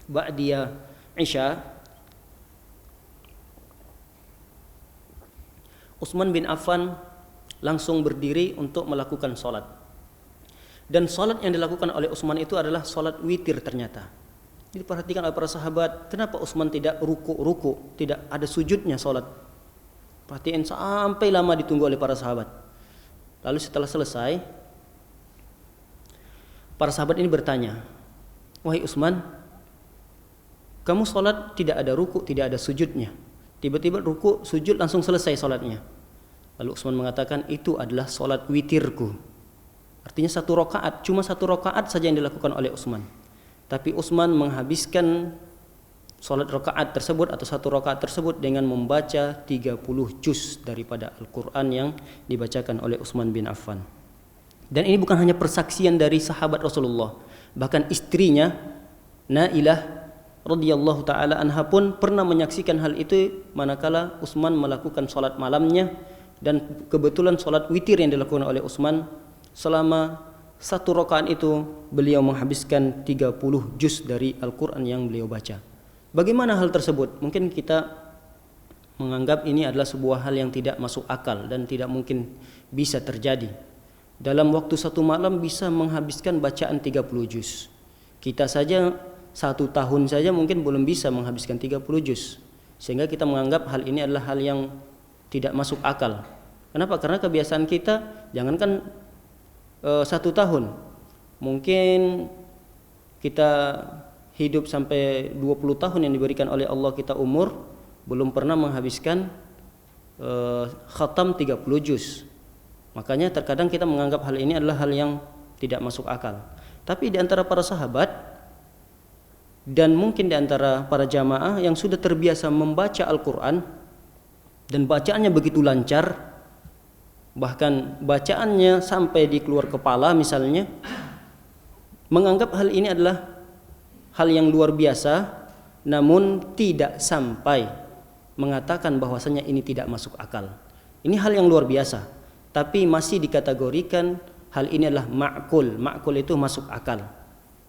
ba'diyah Isya, Utsman bin Affan langsung berdiri untuk melakukan salat. Dan salat yang dilakukan oleh Utsman itu adalah salat witir ternyata. Jadi perhatikan oleh para sahabat, kenapa Utsman tidak ruku, tidak ada sujudnya salat. Perhatian sampai lama ditunggu oleh para sahabat. Lalu setelah selesai, para sahabat ini bertanya, "Wahai Utsman, kamu salat tidak ada ruku, tidak ada sujudnya. Tiba-tiba ruku, sujud langsung selesai salatnya." Lalu Utsman mengatakan, "Itu adalah salat witirku." Artinya 1 rakaat, cuma 1 rakaat saja yang dilakukan oleh Utsman. Tapi Utsman menghabiskan salat rakaat tersebut atau 1 rakaat tersebut dengan membaca 30 juz daripada Al-Quran yang dibacakan oleh Utsman bin Affan. Dan ini bukan hanya persaksian dari sahabat Rasulullah, bahkan istrinya Nailah radhiyallahu taala anha pun pernah menyaksikan hal itu manakala Utsman melakukan salat malamnya, dan kebetulan salat witir yang dilakukan oleh Utsman selama 1 rakaat itu beliau menghabiskan 30 juz dari Al-Quran yang beliau baca. Bagaimana hal tersebut? Mungkin kita menganggap ini adalah sebuah hal yang tidak masuk akal dan tidak mungkin bisa terjadi. Dalam waktu 1 malam bisa menghabiskan bacaan 30 juz. Kita saja 1 tahun saja mungkin belum bisa menghabiskan 30 juz. Sehingga kita menganggap hal ini adalah hal yang tidak masuk akal. Kenapa? Karena kebiasaan kita, jangankan 1 tahun, mungkin kita hidup sampai 20 tahun yang diberikan oleh Allah kita umur, belum pernah menghabiskan khatam 30 juz. Makanya terkadang kita menganggap hal ini adalah hal yang tidak masuk akal. Tapi di antara para sahabat dan mungkin di antara para jamaah yang sudah terbiasa membaca Al-Quran dan bacaannya begitu lancar, bahkan bacaannya sampai di keluar kepala misalnya, menganggap hal ini adalah hal yang luar biasa namun tidak sampai mengatakan bahwasanya ini tidak masuk akal. Ini hal yang luar biasa, tapi masih dikategorikan hal ini adalah ma'kul. Ma'kul itu masuk akal.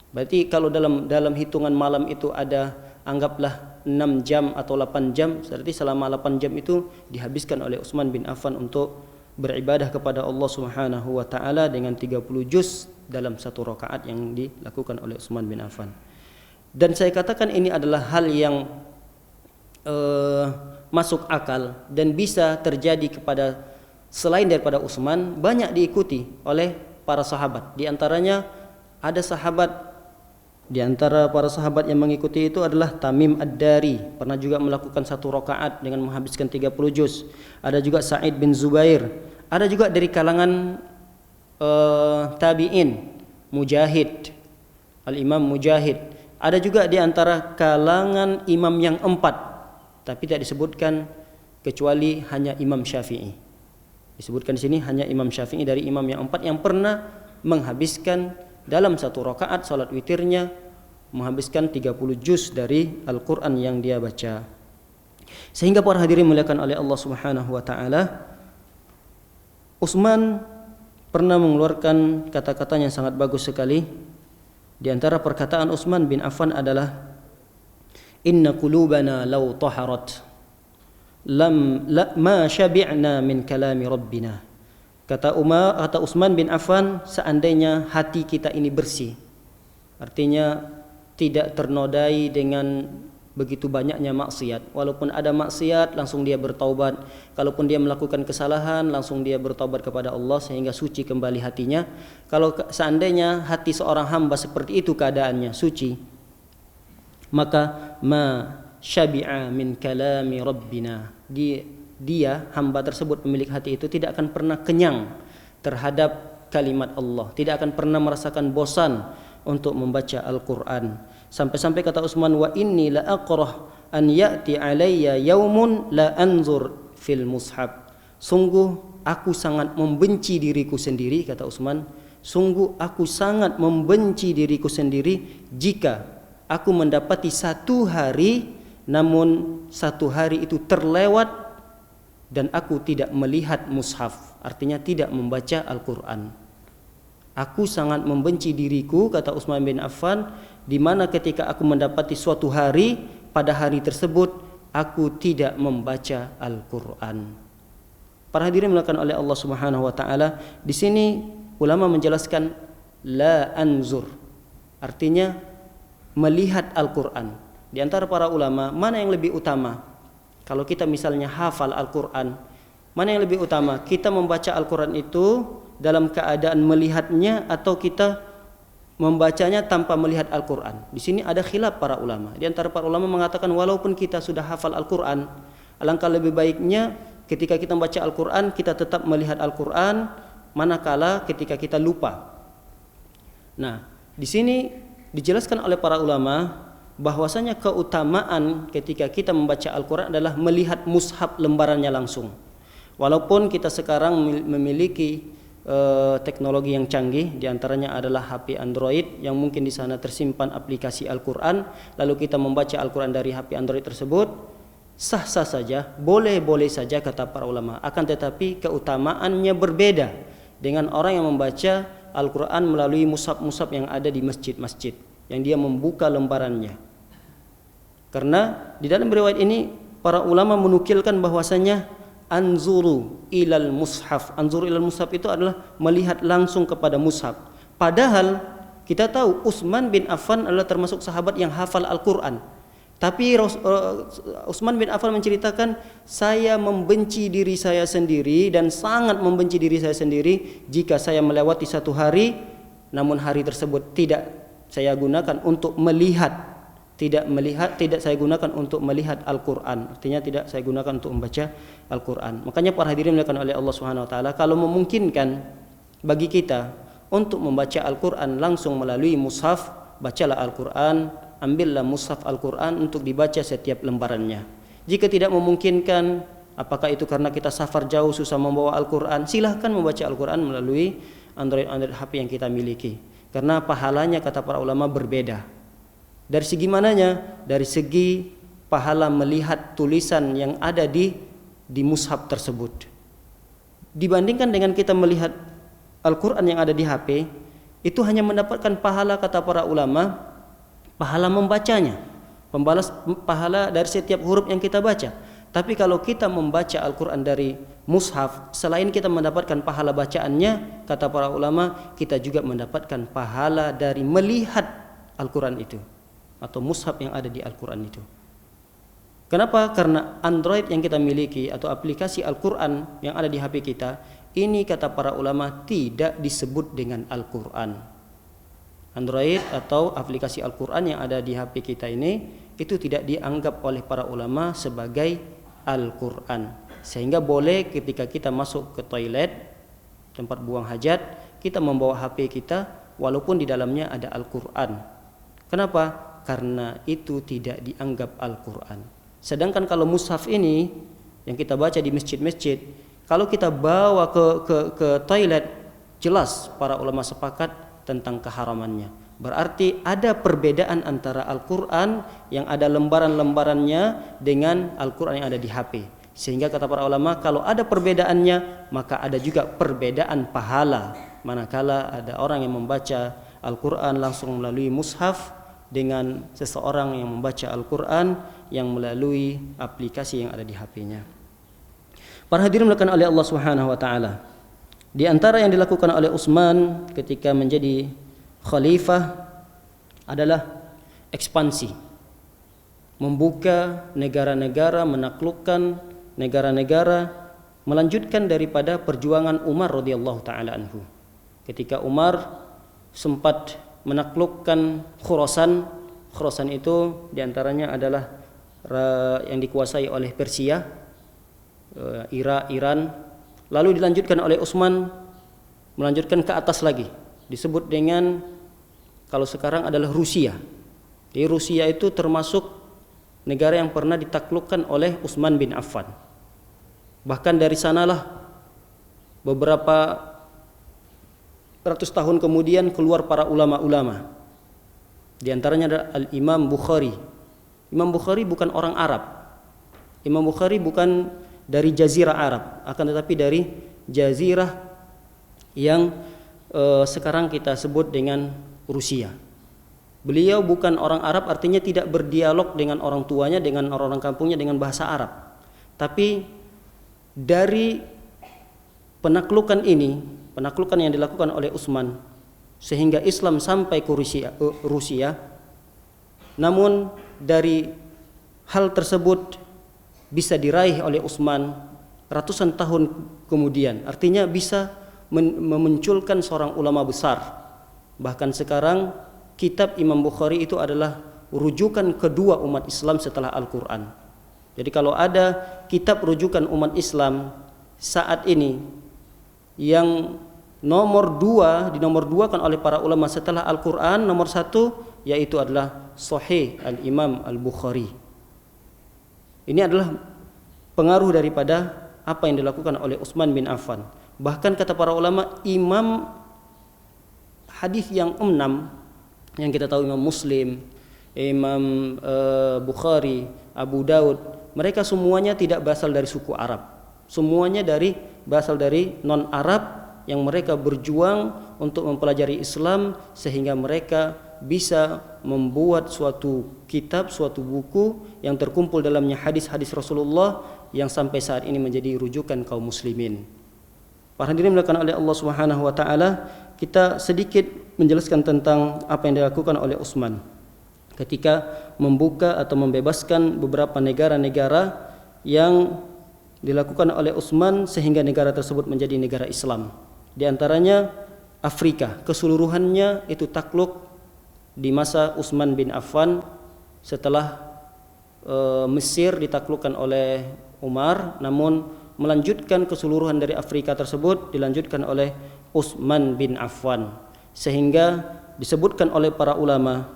Berarti kalau dalam hitungan malam itu ada anggaplah 6 jam atau 8 jam, berarti selama 8 jam itu dihabiskan oleh Utsman bin Affan untuk beribadah kepada Allah Subhanahu wa taala dengan 30 juz dalam satu rakaat yang dilakukan oleh Utsman bin Affan. Dan saya katakan ini adalah hal yang masuk akal dan bisa terjadi kepada selain daripada Utsman, banyak diikuti oleh para sahabat. Di antaranya ada sahabat, di antara para sahabat yang mengikuti itu adalah Tamim Ad-Dari, pernah juga melakukan satu rakaat dengan menghabiskan 30 juz. Ada juga Sa'id bin Zubair, ada juga dari kalangan tabi'in, Mujahid, Al-Imam Mujahid. Ada juga di antara kalangan imam yang 4, tapi tidak disebutkan kecuali hanya Imam Syafi'i. Disebutkan di sini hanya Imam Syafi'i dari imam yang 4 yang pernah menghabiskan dalam satu rakaat salat witirnya menghabiskan 30 juz dari Al-Qur'an yang dia baca. Sehingga para hadirin muliakan oleh Allah Subhanahu wa taala, Utsman pernah mengeluarkan kata-kata yang sangat bagus sekali. Di antara perkataan Utsman bin Affan adalah, "Inna qulubana law taharat ma syabi'na min kalami rabbina." Kata Utsman bin Affan, seandainya hati kita ini bersih, artinya tidak ternodai dengan begitu banyaknya maksiat. Walaupun ada maksiat, langsung dia bertaubat. Kalaupun dia melakukan kesalahan, langsung dia bertaubat kepada Allah sehingga suci kembali hatinya. Kalau seandainya hati seorang hamba seperti itu keadaannya suci, maka ma syabi'a min kalami rabbina, dia hamba tersebut, pemilik hati itu tidak akan pernah kenyang terhadap kalimat Allah, tidak akan pernah merasakan bosan untuk membaca Al-Quran. Sampai-sampai kata Utsman, wa inni la aqrah an ya'ti alayya yaumun la anzur fil mushaf. Sungguh aku sangat membenci diriku sendiri, kata Utsman, sungguh aku sangat membenci diriku sendiri jika aku mendapati satu hari, namun satu hari itu terlewat dan aku tidak melihat mushaf, artinya tidak membaca Al-Quran. Aku sangat membenci diriku, kata Utsman bin Affan, di mana ketika aku mendapati suatu hari, pada hari tersebut aku tidak membaca Al-Quran. Para hadirin dimuliakan oleh Allah Subhanahu wa taala, di sini ulama menjelaskan la anzur, artinya melihat Al-Quran. Di antara para ulama, mana yang lebih utama? Kalau kita misalnya hafal Al-Quran, mana yang lebih utama? Kita membaca Al-Quran itu dalam keadaan melihatnya atau kita membacanya tanpa melihat Al-Quran? Di sini ada khilaf para ulama. Di antara para ulama mengatakan walaupun kita sudah hafal Al-Quran, alangkah lebih baiknya ketika kita membaca Al-Quran kita tetap melihat Al-Quran, manakala ketika kita lupa. Nah, di sini dijelaskan oleh para ulama bahwasanya keutamaan ketika kita membaca Al-Quran adalah melihat mushaf lembarannya langsung. Walaupun kita sekarang memiliki teknologi yang canggih, diantaranya adalah HP Android yang mungkin di sana tersimpan aplikasi Al-Quran, lalu kita membaca Al-Quran dari HP Android tersebut, sah-sah saja, boleh-boleh saja kata para ulama. Akan tetapi keutamaannya berbeda dengan orang yang membaca Al-Quran melalui mushaf-mushaf yang ada di masjid-masjid, yang dia membuka lembarannya. Karena di dalam riwayat ini para ulama menukilkan bahwasanya anzuru ilal mushaf. Anzuru ilal mushaf itu adalah melihat langsung kepada mushaf. Padahal kita tahu Utsman bin Affan adalah termasuk sahabat yang hafal Al-Quran. Tapi Utsman bin Affan menceritakan, saya membenci diri saya sendiri dan sangat membenci diri saya sendiri jika saya melewati satu hari, namun hari tersebut tidak saya gunakan untuk melihat, tidak saya gunakan untuk melihat Al-Quran, artinya tidak saya gunakan untuk membaca Al-Quran. Makanya para hadirin dimuliakan oleh Allah Subhanahu wa taala, kalau memungkinkan bagi kita untuk membaca Al-Quran langsung melalui mushaf, bacalah Al-Quran, ambillah mushaf Al-Quran untuk dibaca setiap lembarannya. Jika tidak memungkinkan, apakah itu karena kita safar jauh susah membawa Al-Quran, silahkan membaca Al-Quran melalui Android HP yang kita miliki. Karena pahalanya kata para ulama berbeda. Dari segi mananya? Dari segi pahala melihat tulisan yang ada di mushaf tersebut. Dibandingkan dengan kita melihat Al-Quran yang ada di HP, itu hanya mendapatkan pahala, kata para ulama, pahala membacanya, pahala dari setiap huruf yang kita baca. Tapi kalau kita membaca Al-Quran dari mushaf, selain kita mendapatkan pahala bacaannya, kata para ulama, kita juga mendapatkan pahala dari melihat Al-Quran itu atau mushaf yang ada di Al-Quran itu. Kenapa? Karena Android yang kita miliki atau aplikasi Al-Quran yang ada di HP kita, ini kata para ulama tidak disebut dengan Al-Quran. Android atau aplikasi Al-Quran yang ada di HP kita ini, itu tidak dianggap oleh para ulama sebagai Al-Quran. Sehingga boleh ketika kita masuk ke toilet, tempat buang hajat, kita membawa HP kita walaupun di dalamnya ada Al-Quran. Kenapa? Karena itu tidak dianggap Al-Quran. Sedangkan kalau mushaf ini yang kita baca di masjid-masjid, kalau kita bawa ke toilet, jelas para ulama sepakat tentang keharamannya. Berarti ada perbedaan antara Al-Quran yang ada lembaran-lembarannya dengan Al-Quran yang ada di HP. Sehingga kata para ulama, kalau ada perbedaannya, maka ada juga perbedaan pahala. Manakala ada orang yang membaca Al-Quran langsung melalui mushaf dengan seseorang yang membaca Al-Quran yang melalui aplikasi yang ada di HP-nya. Para hadirin dimuliakan oleh Allah Subhanahu wa taala. Di antara yang dilakukan oleh Utsman ketika menjadi khalifah adalah ekspansi. Membuka negara-negara, menaklukkan negara-negara, melanjutkan daripada perjuangan Umar radhiyallahu taala anhu. Ketika Umar sempat menaklukkan Khurasan itu diantaranya adalah yang dikuasai oleh Persia, Iran. Lalu dilanjutkan oleh Utsman, melanjutkan ke atas lagi, disebut dengan kalau sekarang adalah Rusia. Di Rusia itu termasuk negara yang pernah ditaklukkan oleh Utsman bin Affan. Bahkan dari sanalah beberapa ratus tahun kemudian keluar para ulama-ulama. Di antaranya adalah Al-Imam Bukhari. Imam Bukhari bukan orang Arab. Imam Bukhari bukan dari jazirah Arab, akan tetapi dari jazirah yang sekarang kita sebut dengan Rusia. Beliau bukan orang Arab, artinya tidak berdialog dengan orang tuanya, dengan orang-orang kampungnya dengan bahasa Arab. Tapi dari penaklukan ini, penaklukan yang dilakukan oleh Utsman sehingga Islam sampai ke Rusia. Namun dari hal tersebut bisa diraih oleh Utsman ratusan tahun kemudian. Artinya bisa memunculkan seorang ulama besar. Bahkan sekarang kitab Imam Bukhari itu adalah rujukan kedua umat Islam setelah Al-Quran. Jadi kalau ada kitab rujukan umat Islam saat ini yang dinomor dua kan oleh para ulama setelah Al-Quran, nomor satu yaitu adalah Sahih Al-Imam Al-Bukhari. Ini adalah pengaruh daripada apa yang dilakukan oleh Utsman bin Affan. Bahkan kata para ulama, imam hadis yang 6 yang kita tahu, Imam Muslim, Imam Bukhari, Abu Daud, mereka semuanya tidak berasal dari suku Arab. Semuanya berasal dari non-Arab yang mereka berjuang untuk mempelajari Islam sehingga mereka bisa membuat suatu kitab, suatu buku yang terkumpul dalamnya hadis-hadis Rasulullah yang sampai saat ini menjadi rujukan kaum muslimin. Para hadirin dimuliakan oleh Allah Subhanahu wa taala, kita sedikit menjelaskan tentang apa yang dilakukan oleh Utsman ketika membuka atau membebaskan beberapa negara-negara yang dilakukan oleh Utsman sehingga negara tersebut menjadi negara Islam. Di antaranya Afrika keseluruhannya itu takluk di masa Utsman bin Affan. Setelah Mesir ditaklukkan oleh Umar, namun melanjutkan keseluruhan dari Afrika tersebut dilanjutkan oleh Utsman bin Affan, sehingga disebutkan oleh para ulama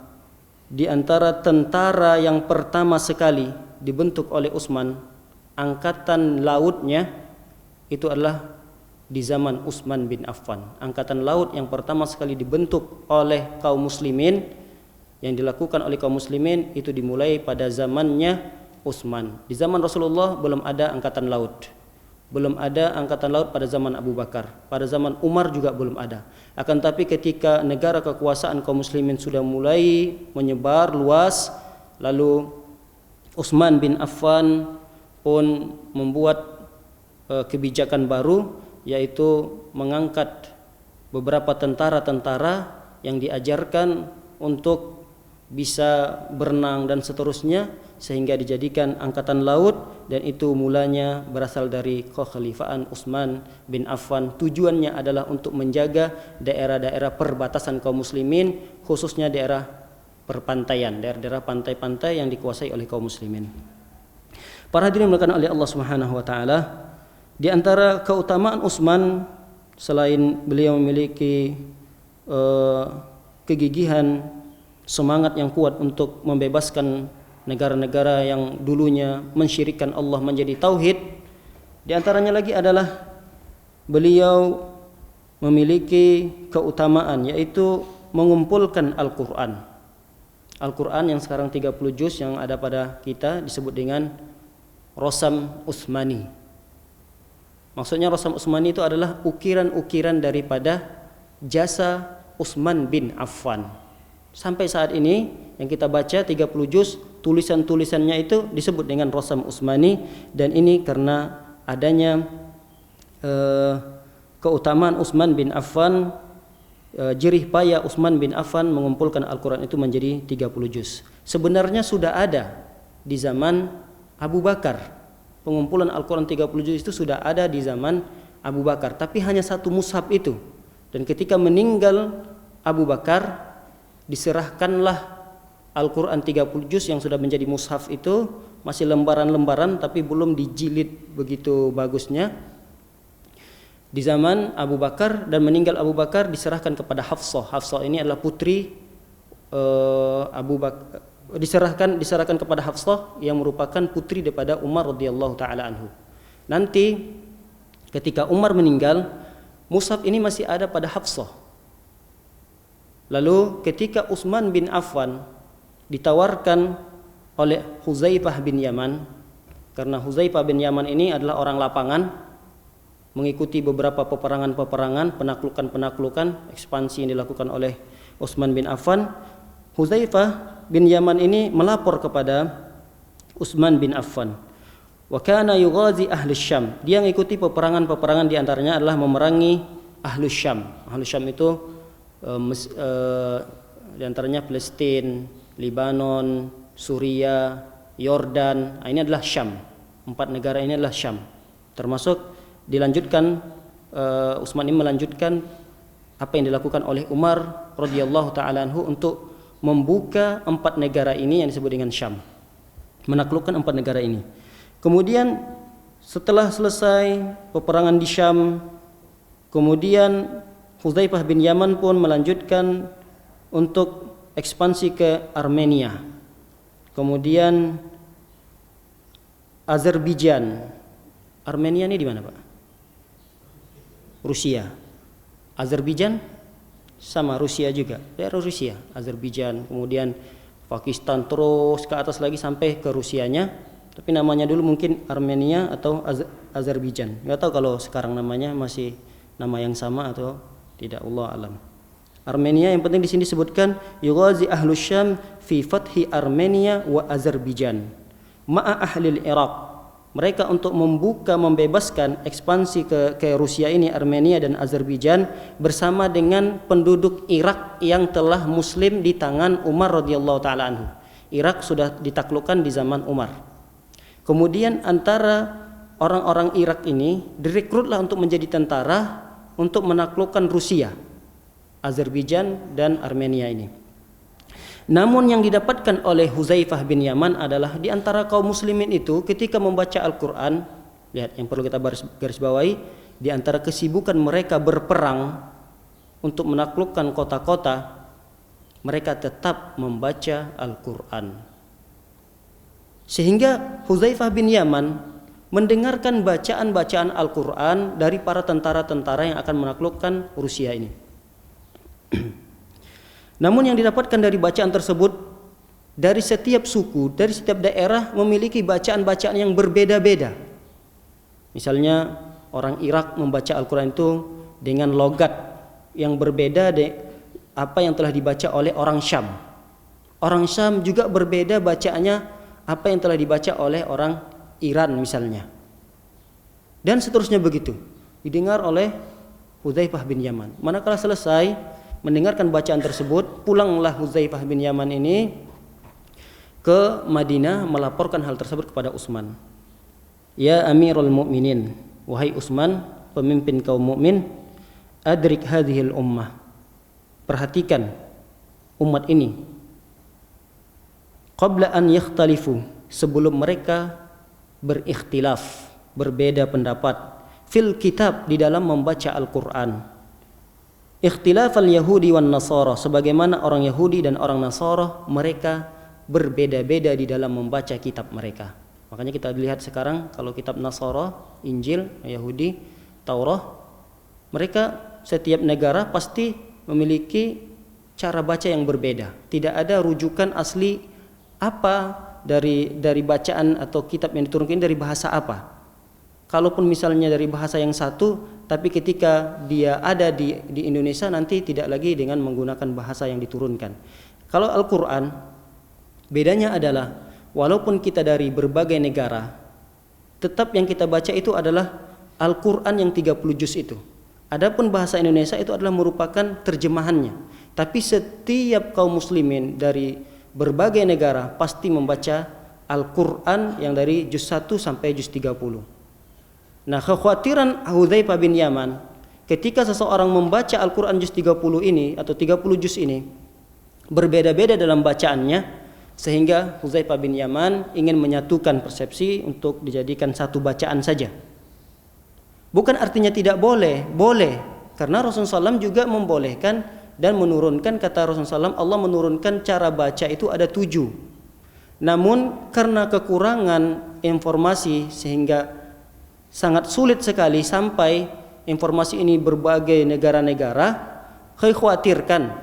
di antara tentara yang pertama sekali dibentuk oleh Utsman, angkatan lautnya itu adalah di zaman Utsman bin Affan. Angkatan laut yang pertama sekali dibentuk oleh kaum muslimin yang dilakukan oleh kaum muslimin itu dimulai pada zamannya Utsman. Di zaman Rasulullah belum ada angkatan laut. Belum ada angkatan laut pada zaman Abu Bakar. Pada zaman Umar juga belum ada. Akan tapi ketika negara kekuasaan kaum muslimin sudah mulai menyebar luas, lalu Utsman bin Affan pun membuat kebijakan baru, yaitu mengangkat beberapa tentara-tentara yang diajarkan untuk bisa berenang dan seterusnya, sehingga dijadikan angkatan laut, dan itu mulanya berasal dari kekhalifaan Utsman bin Affan. Tujuannya adalah untuk menjaga daerah-daerah perbatasan kaum muslimin, khususnya daerah perpantaian, daerah-daerah pantai-pantai yang dikuasai oleh kaum muslimin. Para hadirin dimuliakan oleh Allah Subhanahu wa taala, di antara keutamaan Utsman selain beliau memiliki kegigihan, semangat yang kuat untuk membebaskan negara-negara yang dulunya mensyirikkan Allah menjadi tauhid, di antaranya lagi adalah beliau memiliki keutamaan, yaitu mengumpulkan Al-Quran. Al-Quran yang sekarang 30 juz yang ada pada kita disebut dengan Rasam Utsmani. Maksudnya Rasam Utsmani itu adalah ukiran-ukiran daripada jasa Utsman bin Affan. Sampai saat ini yang kita baca 30 juz, tulisan-tulisannya itu disebut dengan Rasam Utsmani, dan ini karena adanya keutamaan Utsman bin Affan, jerih payah Utsman bin Affan mengumpulkan Al-Quran itu menjadi 30 juz. Sebenarnya sudah ada di zaman Abu Bakar. Pengumpulan Al-Quran 30 juz itu sudah ada di zaman Abu Bakar, tapi hanya satu mushaf itu. Dan ketika meninggal Abu Bakar, diserahkanlah Al-Quran 30 juz yang sudah menjadi mushaf itu, masih lembaran-lembaran tapi belum dijilid begitu bagusnya, di zaman Abu Bakar. Dan meninggal Abu Bakar diserahkan kepada Hafsah. Hafsah ini adalah putri Abu Bakar. Diserahkan kepada Hafsah yang merupakan putri daripada Umar radhiyallahu taala anhu. Nanti ketika Umar meninggal, mushaf ini masih ada pada Hafsah. Lalu ketika Utsman bin Affan ditawarkan oleh Hudzaifah bin Yaman, karena Hudzaifah bin Yaman ini adalah orang lapangan, mengikuti beberapa peperangan-peperangan, penaklukan-penaklukan, ekspansi yang dilakukan oleh Utsman bin Affan. Hudzaifah bin Yaman ini melapor kepada Utsman bin Affan. Wa kana yughazi ahli Syam. Dia mengikuti peperangan-peperangan, di antaranya adalah memerangi ahli Syam. Ahli Syam itu di antaranya Palestina, Lebanon, Suria, Yordan. Ini adalah Syam. 4 negara ini adalah Syam. Termasuk dilanjutkan Utsman ini melanjutkan apa yang dilakukan oleh Umar radhiyallahu taala anhu untuk membuka 4 negara ini yang disebut dengan Syam, menaklukkan 4 negara ini. Kemudian setelah selesai peperangan di Syam, kemudian Hudzaifah bin Yaman pun melanjutkan untuk ekspansi ke Armenia, kemudian Azerbaijan. Armenia ini di mana, Pak? Rusia. Azerbaijan sama Rusia juga, daerah Rusia, Azerbaijan, kemudian Pakistan, terus ke atas lagi sampai ke Rusianya, tapi namanya dulu mungkin Armenia atau Azerbaijan. Nggak tahu kalau sekarang namanya masih nama yang sama atau tidak, Allah alam. Armenia yang penting di sini disebutkan yughazi ahlus Syam fi fathi Armenia wa Azerbaijan ma'a ahlil Iraq. Mereka untuk membuka, membebaskan ekspansi ke Rusia ini, Armenia dan Azerbaijan, bersama dengan penduduk Irak yang telah muslim di tangan Umar radhiyallahu taala anhu. Irak sudah ditaklukkan di zaman Umar. Kemudian antara orang-orang Irak ini direkrutlah untuk menjadi tentara untuk menaklukkan Rusia, Azerbaijan dan Armenia ini. Namun yang didapatkan oleh Hudzaifah bin Yaman adalah di antara kaum muslimin itu ketika membaca Al-Quran, lihat yang perlu kita garis bawahi, di antara kesibukan mereka berperang untuk menaklukkan kota-kota, mereka tetap membaca Al-Quran. Sehingga Hudzaifah bin Yaman mendengarkan bacaan-bacaan Al-Quran dari para tentara-tentara yang akan menaklukkan Rusia ini. Namun yang didapatkan dari bacaan tersebut, dari setiap suku, dari setiap daerah memiliki bacaan-bacaan yang berbeda-beda. Misalnya orang Irak membaca Al-Quran itu dengan logat yang berbeda apa yang telah dibaca oleh orang Syam. Orang Syam juga berbeda bacaannya apa yang telah dibaca oleh orang Iran misalnya. Dan seterusnya begitu. Didengar oleh Hudzaifah bin Yaman. Manakala selesai mendengarkan bacaan tersebut, pulanglah Hudzaifah bin Yaman ini ke Madinah melaporkan hal tersebut kepada Utsman. Ya Amirul Mukminin, wahai Utsman, pemimpin kaum mukmin, adrik hadhil ummah. Perhatikan umat ini. Qabla an yakhtalifu, sebelum mereka berikhtilaf, berbeda pendapat fil kitab, di dalam membaca Al-Qur'an. Ikhtilaf al-Yahudi wan Nasara, sebagaimana orang Yahudi dan orang Nasara mereka berbeda-beda di dalam membaca kitab mereka. Makanya kita lihat sekarang kalau kitab Nasara, Injil, Yahudi, Taurat, mereka setiap negara pasti memiliki cara baca yang berbeda. Tidak ada rujukan asli apa dari bacaan atau kitab yang diturunkan dari bahasa apa. Kalaupun misalnya dari bahasa yang satu, tapi ketika dia ada di Indonesia nanti tidak lagi dengan menggunakan bahasa yang diturunkan. Kalau Al-Quran, bedanya adalah walaupun kita dari berbagai negara, tetap yang kita baca itu adalah Al-Quran yang 30 juz itu. Adapun bahasa Indonesia itu adalah merupakan terjemahannya. Tapi setiap kaum muslimin dari berbagai negara pasti membaca Al-Quran yang dari juz 1 sampai juz 30. Nah, kekhawatiran Hudzaifah bin Yaman ketika seseorang membaca Al-Quran juz 30 ini atau 30 juz ini berbeda-beda dalam bacaannya, sehingga Hudzaifah bin Yaman ingin menyatukan persepsi untuk dijadikan satu bacaan saja. Bukan artinya tidak boleh, boleh, karena Rasulullah SAW juga membolehkan dan menurunkan, kata Rasulullah SAW, Allah menurunkan cara baca itu ada 7. Namun karena kekurangan informasi sehingga sangat sulit sekali sampai informasi ini berbagai negara-negara, dikhawatirkan,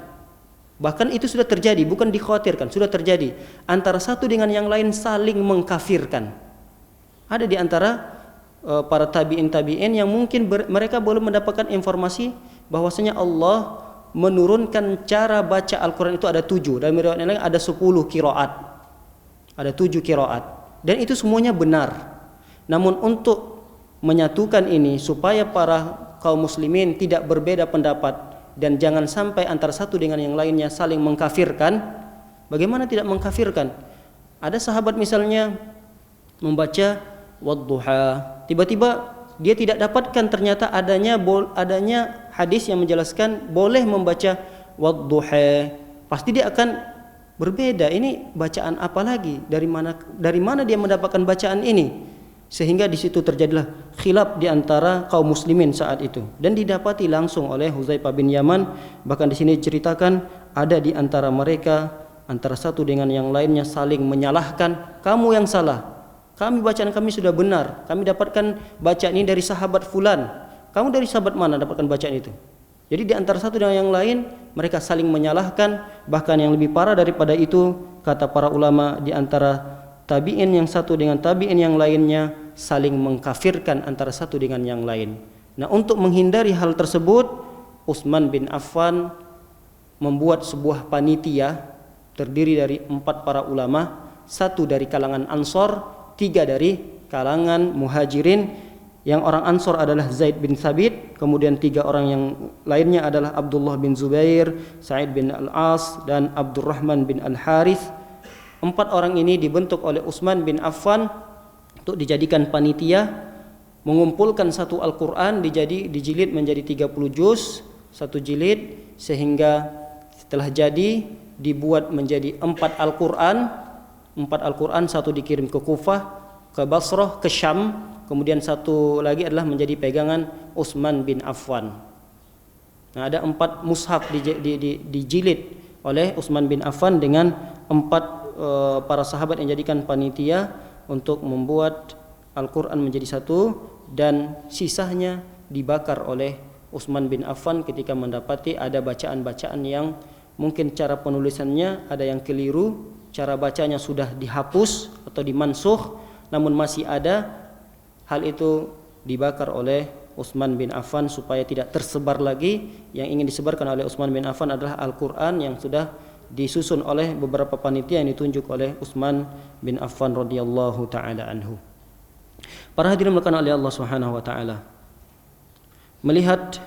bahkan itu sudah terjadi, bukan dikhawatirkan, sudah terjadi, antara satu dengan yang lain saling mengkafirkan. Ada di antara para tabi'in yang mungkin mereka belum mendapatkan informasi bahwasanya Allah menurunkan cara baca Al-Quran itu ada 7, dan riwayat lain ada 10 qiraat, ada 7 qiraat, dan itu semuanya benar. Namun untuk menyatukan ini supaya para kaum muslimin tidak berbeda pendapat dan jangan sampai antara satu dengan yang lainnya saling mengkafirkan. Bagaimana tidak mengkafirkan? Ada sahabat misalnya membaca wadduha, tiba-tiba dia tidak dapatkan ternyata adanya hadis yang menjelaskan boleh membaca wadduha. Pasti dia akan berbeda, ini bacaan apa lagi? Dari mana dia mendapatkan bacaan ini? Sehingga di situ terjadilah khilaf di antara kaum muslimin saat itu, dan didapati langsung oleh Hudzaifah bin Yaman. Bahkan di sini diceritakan ada di antara mereka, antara satu dengan yang lainnya saling menyalahkan, kamu yang salah, kami bacaan kami sudah benar, kami dapatkan bacaan ini dari sahabat fulan, kamu dari sahabat mana dapatkan bacaan itu? Jadi di antara satu dengan yang lain mereka saling menyalahkan. Bahkan yang lebih parah daripada itu, kata para ulama, di antara tabi'in yang satu dengan tabi'in yang lainnya saling mengkafirkan antara satu dengan yang lain. Nah, untuk menghindari hal tersebut, Utsman bin Affan membuat sebuah panitia terdiri dari 4 para ulama, 1 dari kalangan Ansor, 3 dari kalangan Muhajirin. Yang orang Ansor adalah Zaid bin Thabit, kemudian 3 orang yang lainnya adalah Abdullah bin Zubair, Sa'id bin Al-As, dan Abdurrahman bin Al-Harith. 4 orang ini dibentuk oleh Utsman bin Affan untuk dijadikan panitia, mengumpulkan satu Al-Quran dijilid menjadi 30 juz, 1 jilid, sehingga setelah jadi dibuat menjadi 4 Al-Quran. 4 Al-Quran, 1 dikirim ke Kufah, ke Basrah, ke Syam, kemudian 1 lagi adalah menjadi pegangan Utsman bin Affan. Nah, ada 4 mushaf dijilid oleh Utsman bin Affan dengan 4 para sahabat yang jadikan panitia untuk membuat Al-Quran menjadi 1, dan sisanya dibakar oleh Utsman bin Affan ketika mendapati ada bacaan-bacaan yang mungkin cara penulisannya ada yang keliru, cara bacanya sudah dihapus atau dimansuh, namun masih ada. Hal itu dibakar oleh Utsman bin Affan supaya tidak tersebar lagi. Yang ingin disebarkan oleh Utsman bin Affan adalah Al-Quran yang sudah disusun oleh beberapa panitia yang ditunjuk oleh Utsman bin Affan radhiyallahu taala anhu. Para hadirin melakukan oleh Allah Subhanahu wa taala, melihat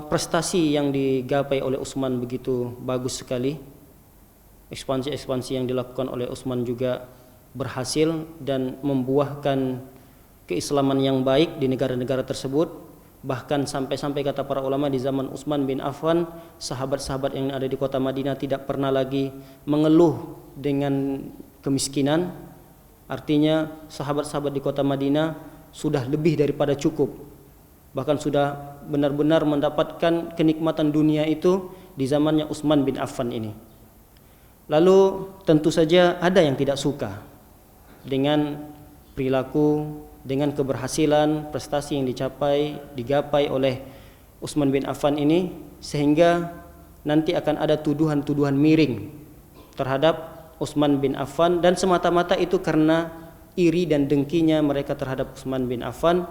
prestasi yang digapai oleh Utsman begitu bagus sekali, ekspansi yang dilakukan oleh Utsman juga berhasil dan membuahkan keislaman yang baik di negara-negara tersebut. Bahkan sampai-sampai kata para ulama di zaman Utsman bin Affan, sahabat-sahabat yang ada di kota Madinah tidak pernah lagi mengeluh dengan kemiskinan. Artinya sahabat-sahabat di kota Madinah sudah lebih daripada cukup, bahkan sudah benar-benar mendapatkan kenikmatan dunia itu di zamannya Utsman bin Affan ini. Lalu tentu saja ada yang tidak suka dengan perilaku, dengan keberhasilan, prestasi yang digapai oleh Utsman bin Affan ini, sehingga nanti akan ada tuduhan-tuduhan miring terhadap Utsman bin Affan, dan semata-mata itu karena iri dan dengkinya mereka terhadap Utsman bin Affan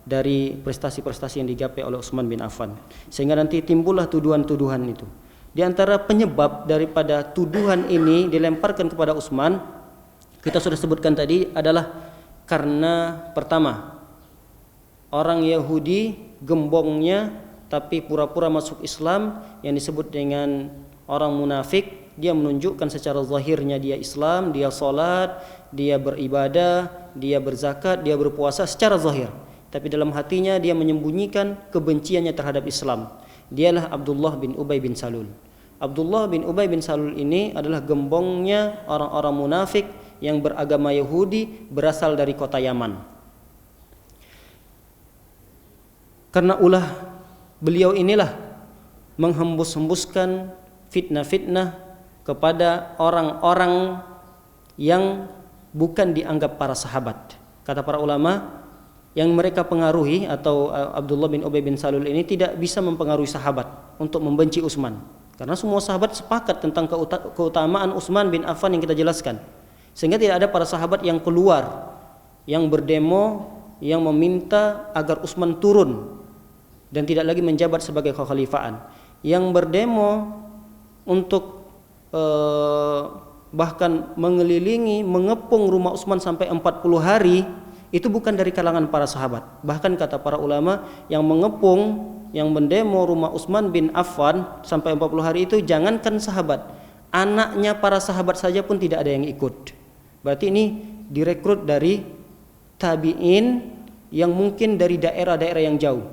dari prestasi-prestasi yang digapai oleh Utsman bin Affan, sehingga nanti timbullah tuduhan-tuduhan itu. Di antara penyebab daripada tuduhan ini dilemparkan kepada Utsman, kita sudah sebutkan tadi, adalah karena pertama, orang Yahudi gembongnya tapi pura-pura masuk Islam, yang disebut dengan orang munafik. Dia menunjukkan secara zahirnya dia Islam, dia salat, dia beribadah, dia berzakat, dia berpuasa secara zahir, tapi dalam hatinya dia menyembunyikan kebenciannya terhadap Islam. Dialah Abdullah bin Ubay bin Salul. Abdullah bin Ubay bin Salul ini adalah gembongnya orang-orang munafik yang beragama Yahudi, berasal dari kota Yaman. Karena ulah beliau inilah menghembus-hembuskan fitnah-fitnah kepada orang-orang yang bukan dianggap para sahabat. Kata para ulama, yang mereka pengaruhi atau Abdullah bin Ubay bin Salul ini tidak bisa mempengaruhi sahabat untuk membenci Utsman, karena semua sahabat sepakat tentang keutamaan Utsman bin Affan yang kita jelaskan, sehingga tidak ada para sahabat yang keluar, yang berdemo, yang meminta agar Utsman turun dan tidak lagi menjabat sebagai kekhalifahan. Yang berdemo untuk bahkan mengelilingi, mengepung rumah Utsman sampai 40 hari, itu bukan dari kalangan para sahabat. Bahkan kata para ulama, yang mengepung, yang mendemo rumah Utsman bin Affan sampai 40 hari itu jangankan sahabat, anaknya para sahabat saja pun tidak ada yang ikut. Berarti ini direkrut dari tabi'in yang mungkin dari daerah-daerah yang jauh.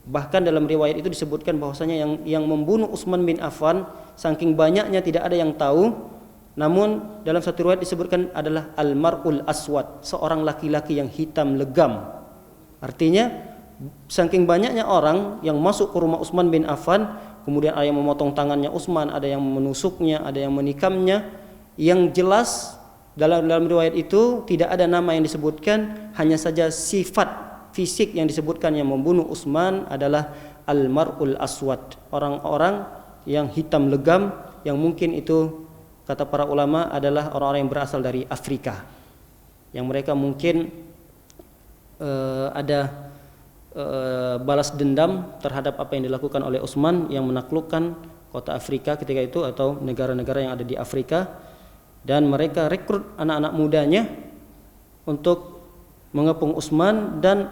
Bahkan dalam riwayat itu disebutkan bahwasanya yang membunuh Utsman bin Affan saking banyaknya tidak ada yang tahu. Namun dalam satu riwayat disebutkan adalah al-mar'ul aswad, seorang laki-laki yang hitam legam. Artinya saking banyaknya orang yang masuk ke rumah Utsman bin Affan, kemudian ada yang memotong tangannya Utsman, ada yang menusuknya, ada yang menikamnya. Yang jelas dalam riwayat itu tidak ada nama yang disebutkan, hanya saja sifat fisik yang disebutkan yang membunuh Utsman adalah al-mar'ul aswad, orang-orang yang hitam legam, yang mungkin itu kata para ulama adalah orang-orang yang berasal dari Afrika, yang mereka mungkin ada balas dendam terhadap apa yang dilakukan oleh Utsman yang menaklukkan kota Afrika ketika itu atau negara-negara yang ada di Afrika, dan mereka rekrut anak-anak mudanya untuk mengepung Utsman, dan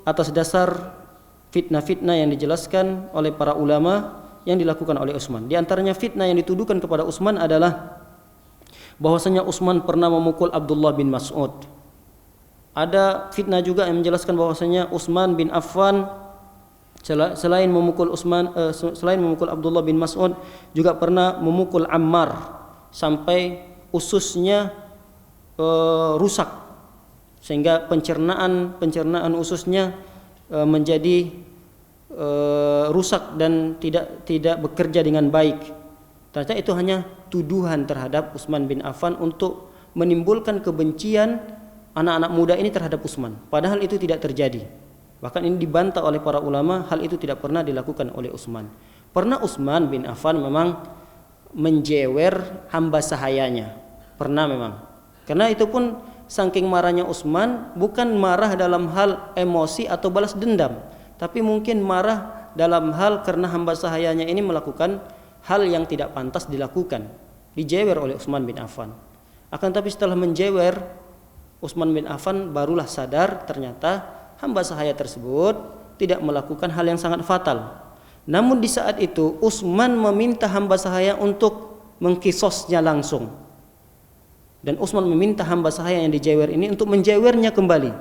atas dasar fitnah-fitnah yang dijelaskan oleh para ulama yang dilakukan oleh Utsman. Di antaranya fitnah yang dituduhkan kepada Utsman adalah bahwasanya Utsman pernah memukul Abdullah bin Mas'ud. Ada fitnah juga yang menjelaskan bahwasanya Utsman bin Affan selain memukul Abdullah bin Mas'ud juga pernah memukul Ammar sampai ususnya rusak, sehingga pencernaan ususnya menjadi rusak dan tidak bekerja dengan baik. Ternyata itu hanya tuduhan terhadap Utsman bin Affan untuk menimbulkan kebencian anak-anak muda ini terhadap Utsman, padahal itu tidak terjadi. Bahkan ini dibantah oleh para ulama, hal itu tidak pernah dilakukan oleh Utsman. Pernah Utsman bin Affan memang menjewer hamba sahayanya. Pernah memang. Karena itu pun saking marahnya Utsman, bukan marah dalam hal emosi atau balas dendam, tapi mungkin marah dalam hal karena hamba sahayanya ini melakukan hal yang tidak pantas dilakukan. Dijewer oleh Utsman bin Affan. Akan tapi setelah menjewer Utsman bin Affan barulah sadar ternyata hamba sahaya tersebut tidak melakukan hal yang sangat fatal. Namun di saat itu Utsman meminta hamba sahaya untuk mengkisosnya langsung. Dan Utsman meminta hamba sahaya yang dijewer ini untuk menjewernya kembali.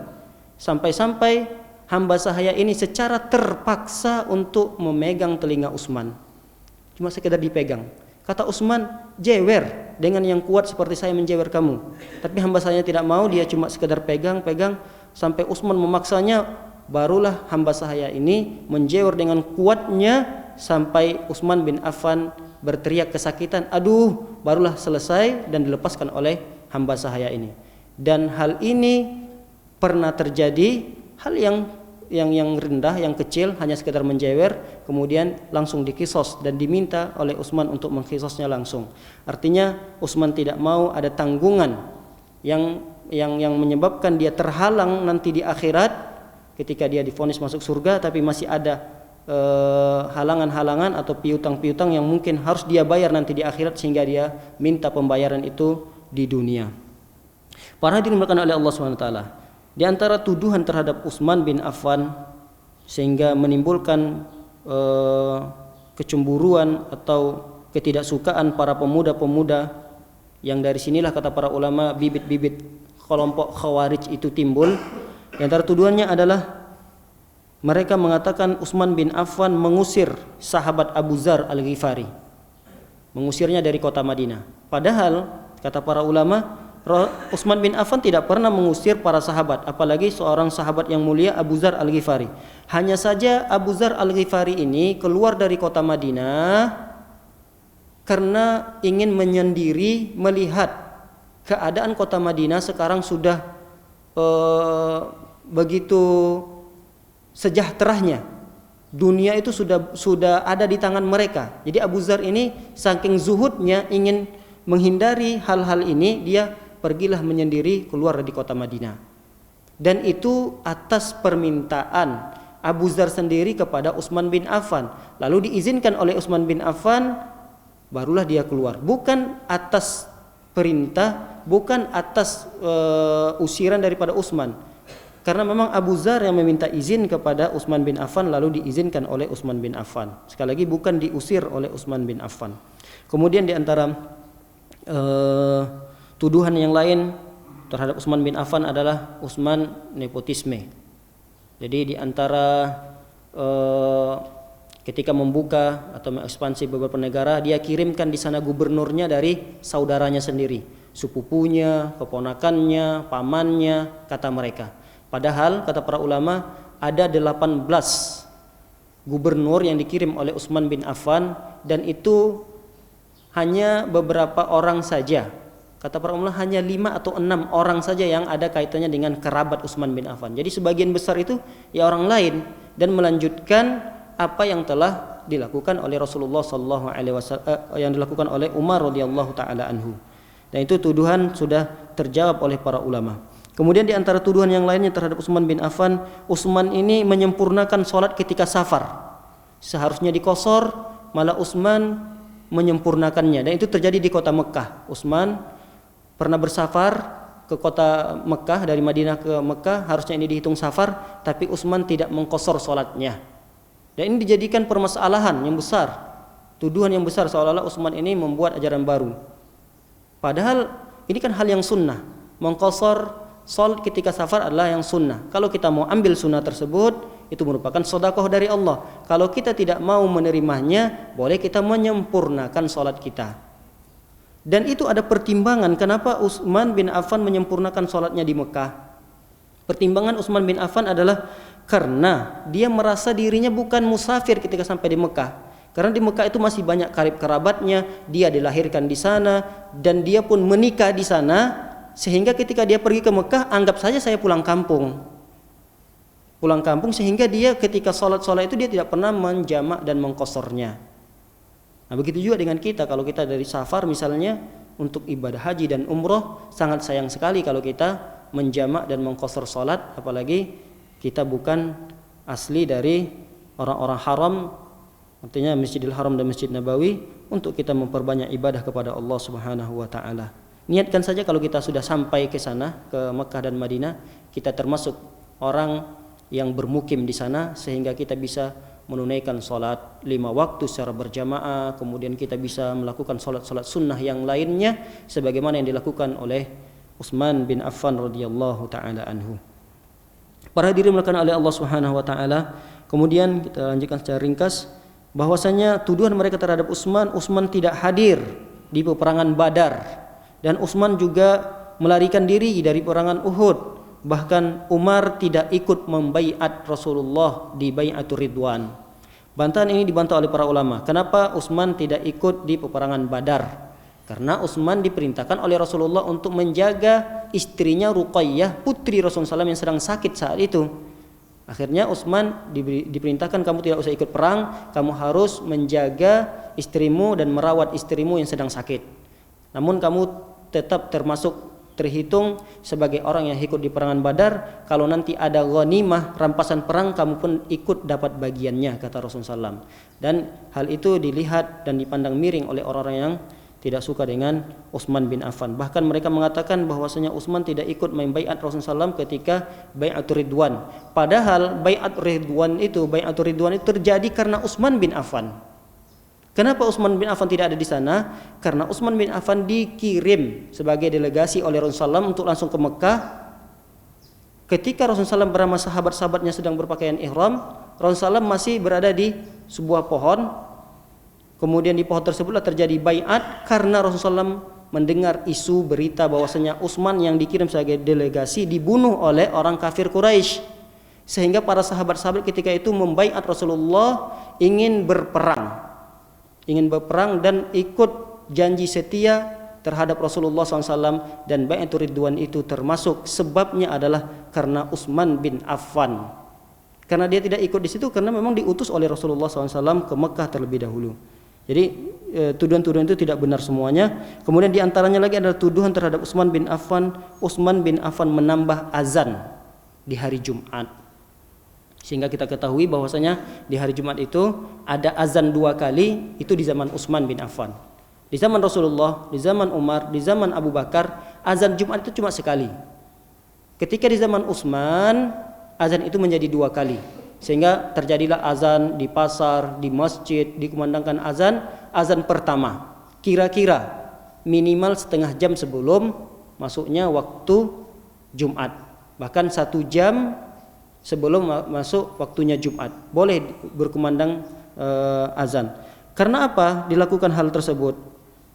Sampai-sampai hamba sahaya ini secara terpaksa untuk memegang telinga Utsman. Cuma sekedar dipegang. Kata Utsman, jewer dengan yang kuat seperti saya menjewer kamu. Tapi hamba sahaya tidak mau, dia cuma sekedar pegang-pegang. Sampai Utsman memaksanya, barulah hamba sahaya ini menjewer dengan kuatnya sampai Utsman bin Affan berteriak kesakitan. Aduh, barulah selesai dan dilepaskan oleh hamba sahaya ini. Dan hal ini pernah terjadi, hal yang rendah, yang kecil, hanya sekedar menjewer, kemudian langsung dikisos dan diminta oleh Utsman untuk mengkisosnya langsung. Artinya Utsman tidak mau ada tanggungan yang menyebabkan dia terhalang nanti di akhirat ketika dia divonis masuk surga, tapi masih ada halangan-halangan atau piutang-piutang yang mungkin harus dia bayar nanti di akhirat, sehingga dia minta pembayaran itu di dunia. Para hadirin dimuliakan oleh Allah SWT, di antara tuduhan terhadap Utsman bin Affan sehingga menimbulkan kecemburuan atau ketidaksukaan para pemuda-pemuda, yang dari sinilah kata para ulama bibit-bibit kelompok Khawarij itu timbul. Di antara tuduhannya adalah mereka mengatakan Utsman bin Affan mengusir sahabat Abu Dzar Al-Ghifari, mengusirnya dari kota Madinah. Padahal kata para ulama, Utsman bin Affan tidak pernah mengusir para sahabat, apalagi seorang sahabat yang mulia Abu Dzar Al-Ghifari. Hanya saja Abu Dzar Al-Ghifari ini keluar dari kota Madinah karena ingin menyendiri melihat keadaan kota Madinah sekarang sudah begitu sejahteranya. Dunia itu sudah ada di tangan mereka. Jadi Abu Dzar ini saking zuhudnya ingin menghindari hal-hal ini, dia pergilah menyendiri keluar dari kota Madinah. Dan itu atas permintaan Abu Dzar sendiri kepada Utsman bin Affan. Lalu diizinkan oleh Utsman bin Affan, barulah dia keluar. Bukan atas perintah, bukan atas usiran daripada Utsman. Karena memang Abu Dzar yang meminta izin kepada Utsman bin Affan, lalu diizinkan oleh Utsman bin Affan. Sekali lagi bukan diusir oleh Utsman bin Affan. Kemudian di antara tuduhan yang lain terhadap Utsman bin Affan adalah Utsman nepotisme. Jadi di antara ketika membuka atau mengekspansi beberapa negara, dia kirimkan di sana gubernurnya dari saudaranya sendiri, sepupunya, keponakannya, pamannya, kata mereka. Padahal kata para ulama ada 18 gubernur yang dikirim oleh Utsman bin Affan, dan itu hanya beberapa orang saja. Kata para ulama hanya 5 atau 6 orang saja yang ada kaitannya dengan kerabat Utsman bin Affan. Jadi sebagian besar itu ya orang lain, dan melanjutkan apa yang telah dilakukan oleh Rasulullah sallallahu alaihi wasallam, yang dilakukan oleh Umar radhiyallahu taala anhu. Dan itu tuduhan sudah terjawab oleh para ulama. Kemudian di antara tuduhan yang lainnya terhadap Utsman bin Affan, Utsman ini menyempurnakan sholat ketika safar. Seharusnya dikosor, malah Utsman menyempurnakannya. Dan itu terjadi di kota Mekah. Utsman pernah bersafar ke kota Mekah, dari Madinah ke Mekah, harusnya ini dihitung safar, tapi Utsman tidak mengkosor sholatnya. Dan ini dijadikan permasalahan yang besar, tuduhan yang besar, seolah-olah Utsman ini membuat ajaran baru. Padahal ini kan hal yang sunnah. Mengkosor sholat ketika safar adalah yang sunnah. Kalau kita mau ambil sunnah tersebut, itu merupakan sedekah dari Allah. Kalau kita tidak mau menerimanya, boleh kita menyempurnakan sholat kita. Dan itu ada pertimbangan kenapa Utsman bin Affan menyempurnakan sholatnya di Mekah. Pertimbangan Utsman bin Affan adalah karena dia merasa dirinya bukan musafir ketika sampai di Mekah. Karena di Mekah itu masih banyak karib kerabatnya, dia dilahirkan di sana dan dia pun menikah di sana. Sehingga ketika dia pergi ke Mekah, anggap saja saya pulang kampung. Pulang kampung, sehingga dia ketika sholat itu dia tidak pernah menjamak dan mengkosornya. Nah, begitu juga dengan kita, kalau kita dari safar misalnya untuk ibadah haji dan umroh, sangat sayang sekali kalau kita menjamak dan mengqashar salat, apalagi kita bukan asli dari orang-orang haram, artinya Masjidil Haram dan Masjid Nabawi, untuk kita memperbanyak ibadah kepada Allah Subhanahu wa taala. Niatkan saja kalau kita sudah sampai ke sana, ke Mekah dan Madinah, kita termasuk orang yang bermukim di sana, sehingga kita bisa menunaikan salat 5 waktu secara berjamaah, kemudian kita bisa melakukan salat-salat sunnah yang lainnya sebagaimana yang dilakukan oleh Utsman bin Affan radhiyallahu taala anhu. Para hadirin melakukan oleh Allah Subhanahu wa taala. Kemudian kita lanjutkan secara ringkas bahwasanya tuduhan mereka terhadap Utsman tidak hadir di peperangan Badar, dan Utsman juga melarikan diri dari peperangan Uhud. Bahkan Umar tidak ikut membaiat Rasulullah di Bai'atur Ridwan. Bantahan ini dibantah oleh para ulama. Kenapa Utsman tidak ikut di peperangan Badar? Karena Utsman diperintahkan oleh Rasulullah untuk menjaga istrinya Ruqayyah, putri Rasulullah SAW yang sedang sakit saat itu. Akhirnya Utsman diperintahkan, kamu tidak usah ikut perang, kamu harus menjaga istrimu dan merawat istrimu yang sedang sakit. Namun kamu tetap terhitung sebagai orang yang ikut di perangan Badar. Kalau nanti ada ghanimah, rampasan perang, kamu pun ikut dapat bagiannya, kata Rasulullah SAW. Dan hal itu dilihat dan dipandang miring oleh orang-orang yang tidak suka dengan Utsman bin Affan. Bahkan mereka mengatakan bahwasanya Utsman tidak ikut membaiat Rasulullah SAW ketika Bai'atur Ridwan. Padahal Bai'atur Ridwan itu terjadi karena Utsman bin Affan. Kenapa Utsman bin Affan tidak ada di sana? Karena Utsman bin Affan dikirim sebagai delegasi oleh Rasulullah SAW untuk langsung ke Mekah. Ketika Rasulullah SAW bersama sahabat-sahabatnya sedang berpakaian ihram, Rasulullah SAW masih berada di sebuah pohon. Kemudian di pohon tersebutlah terjadi baiat karena Rasulullah SAW mendengar isu berita bahwasanya Utsman yang dikirim sebagai delegasi dibunuh oleh orang kafir Quraisy. Sehingga para sahabat-sahabat ketika itu membaiat Rasulullah ingin berperang dan ikut janji setia terhadap Rasulullah SAW. Dan Bai'atur Ridwan itu termasuk sebabnya adalah karena Utsman bin Affan, karena dia tidak ikut di situ karena memang diutus oleh Rasulullah SAW ke Mekah terlebih dahulu. Jadi tuduhan-tuduhan itu tidak benar semuanya. Kemudian diantaranya lagi adalah tuduhan terhadap Utsman bin Affan. Utsman bin Affan menambah azan di hari Jumat, sehingga kita ketahui bahwasanya di hari Jumat itu ada azan 2 kali, itu di zaman Utsman bin Affan. Di zaman Rasulullah, di zaman Umar, di zaman Abu Bakar, azan Jumat itu cuma sekali. Ketika di zaman Utsman, azan itu menjadi 2 kali. Sehingga terjadilah azan di pasar, di masjid, dikumandangkan azan pertama. Kira-kira minimal setengah jam sebelum masuknya waktu Jumat. Bahkan 1 jam sebelum masuk waktunya Jumat boleh berkumandang azan. Karena apa dilakukan hal tersebut?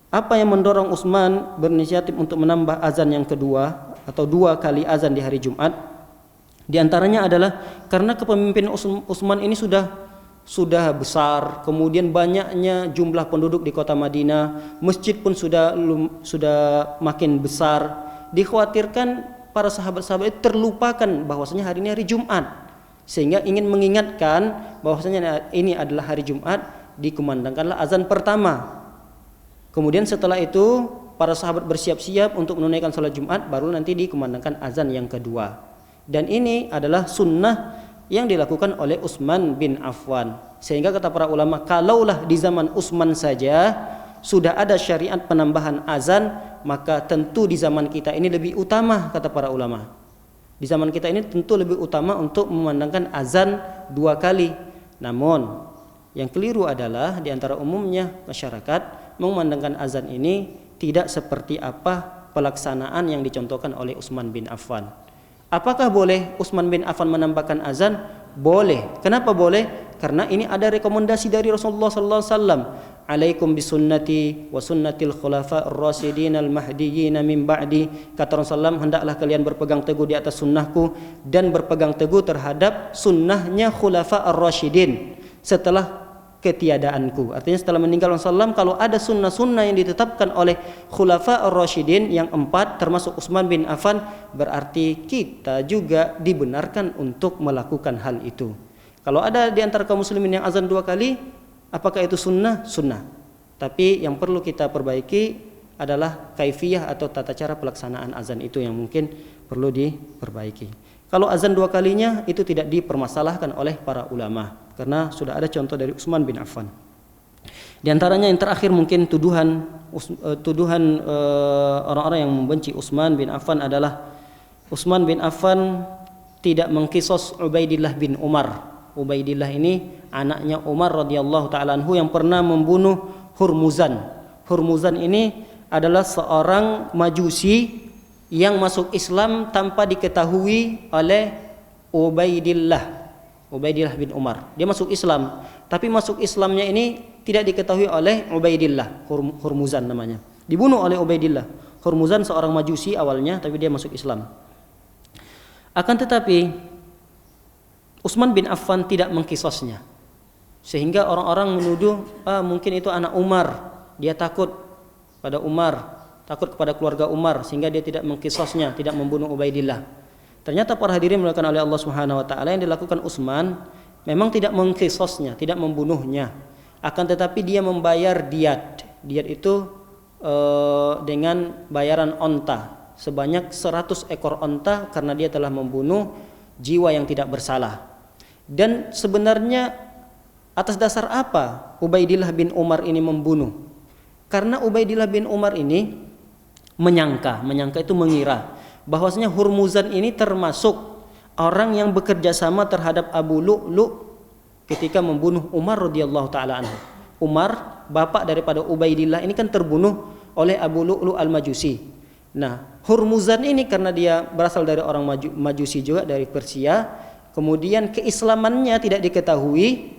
Apa yang mendorong Utsman berinisiatif untuk menambah azan yang kedua atau 2 kali azan di hari Jumat? Di antaranya adalah karena kepemimpinan Utsman ini sudah besar, kemudian banyaknya jumlah penduduk di kota Madinah, masjid pun sudah makin besar. Dikhawatirkan para sahabat-sahabat itu terlupakan bahwasanya hari ini hari Jumat, sehingga ingin mengingatkan bahwasanya ini adalah hari Jumat, dikumandangkanlah azan pertama. Kemudian setelah itu para sahabat bersiap-siap untuk menunaikan salat Jumat, baru nanti dikumandangkan azan yang kedua. Dan ini adalah sunnah yang dilakukan oleh Utsman bin Affan. Sehingga kata para ulama, kalaulah di zaman Utsman saja sudah ada syariat penambahan azan, maka tentu di zaman kita ini lebih utama, kata para ulama. Di zaman kita ini tentu lebih utama untuk memandangkan azan 2 kali. Namun yang keliru adalah di antara umumnya masyarakat memandangkan azan ini tidak seperti apa pelaksanaan yang dicontohkan oleh Utsman bin Affan. Apakah boleh Utsman bin Affan menambahkan azan? Boleh. Kenapa boleh? Karena ini ada rekomendasi dari Rasulullah sallallahu alaihi wasallam. Alaikum bisunnati wa sunnatil khulafa'ir rasyidin al-mahdiyyin min ba'di. Kata Rasulullah, hendaklah kalian berpegang teguh di atas sunnahku dan berpegang teguh terhadap sunnahnya khulafa'ir rasyidin setelah ketiadaanku. Artinya setelah meninggal Rasulullah, kalau ada sunnah-sunnah yang ditetapkan oleh khulafa'ur rasyidin yang 4 termasuk Utsman bin Affan, berarti kita juga dibenarkan untuk melakukan hal itu. Kalau ada di antara kaum muslimin yang azan 2 kali, apakah itu sunnah? Sunnah. Tapi yang perlu kita perbaiki adalah kaifiyah atau tata cara pelaksanaan azan itu yang mungkin perlu diperbaiki. Kalau azan 2 kalinya itu tidak dipermasalahkan oleh para ulama karena sudah ada contoh dari Utsman bin Affan. Di antaranya yang terakhir mungkin tuduhan orang-orang yang membenci Utsman bin Affan adalah Utsman bin Affan tidak mengkisos Ubaidillah bin Umar. Ubaidillah ini anaknya Umar radhiyallahu taala anhu yang pernah membunuh Hurmuzan. Hurmuzan ini adalah seorang majusi yang masuk Islam tanpa diketahui oleh Ubaidillah bin Umar. Dia masuk Islam, tapi masuk Islamnya ini tidak diketahui oleh Ubaidillah, Hurmuzan namanya. Dibunuh oleh Ubaidillah. Hurmuzan seorang majusi awalnya, tapi dia masuk Islam. Akan tetapi Utsman bin Affan tidak mengkisosnya, sehingga orang-orang menuduh mungkin itu anak Umar, dia takut pada Umar, takut kepada keluarga Umar, sehingga dia tidak mengkisosnya, tidak membunuh Ubaidillah. Ternyata para hadirin dimuliakan oleh Allah Subhanahu wa taala, yang dilakukan Utsman memang tidak mengkisosnya, tidak membunuhnya, akan tetapi dia membayar diat. Diat itu dengan bayaran onta sebanyak 100 ekor onta karena dia telah membunuh jiwa yang tidak bersalah. Dan sebenarnya atas dasar apa Ubaidillah bin Umar ini membunuh? Karena Ubaidillah bin Umar ini menyangka itu mengira bahwasanya Hurmuzan ini termasuk orang yang bekerja sama terhadap Abu Lu'lu' ketika membunuh Umar radhiyallahu taala anhu. Umar, bapak daripada Ubaidillah ini kan terbunuh oleh Abu Lu'lu' al-Majusi. Nah, Hurmuzan ini karena dia berasal dari orang Majusi juga, dari Persia, kemudian keislamannya tidak diketahui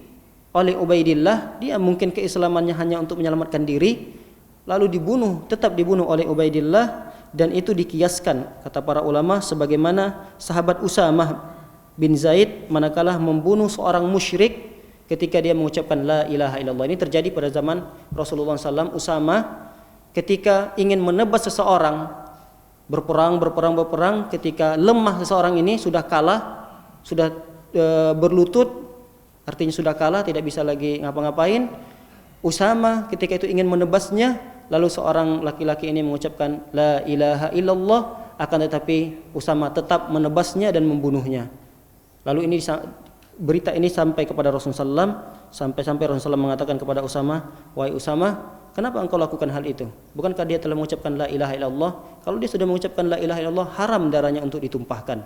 oleh Ubaidillah, dia mungkin keislamannya hanya untuk menyelamatkan diri, lalu tetap dibunuh oleh Ubaidillah, dan itu dikiaskan kata para ulama sebagaimana sahabat Usamah bin Zaid manakala membunuh seorang musyrik ketika dia mengucapkan la ilaha illallah. Ini terjadi pada zaman Rasulullah SAW. Usamah ketika ingin menebas seseorang, berperang, ketika lemah seseorang ini sudah kalah, sudah berlutut, artinya sudah kalah, tidak bisa lagi ngapa-ngapain. Usamah ketika itu ingin menebasnya, lalu seorang laki-laki ini mengucapkan la ilaha illallah, akan tetapi Usamah tetap menebasnya dan membunuhnya. Lalu berita ini sampai kepada Rasulullah SAW, sampai Rasulullah SAW mengatakan kepada Usamah, wahai Usamah, kenapa engkau lakukan hal itu? Bukankah dia telah mengucapkan la ilaha illallah? Kalau dia sudah mengucapkan la ilaha illallah, haram darahnya untuk ditumpahkan.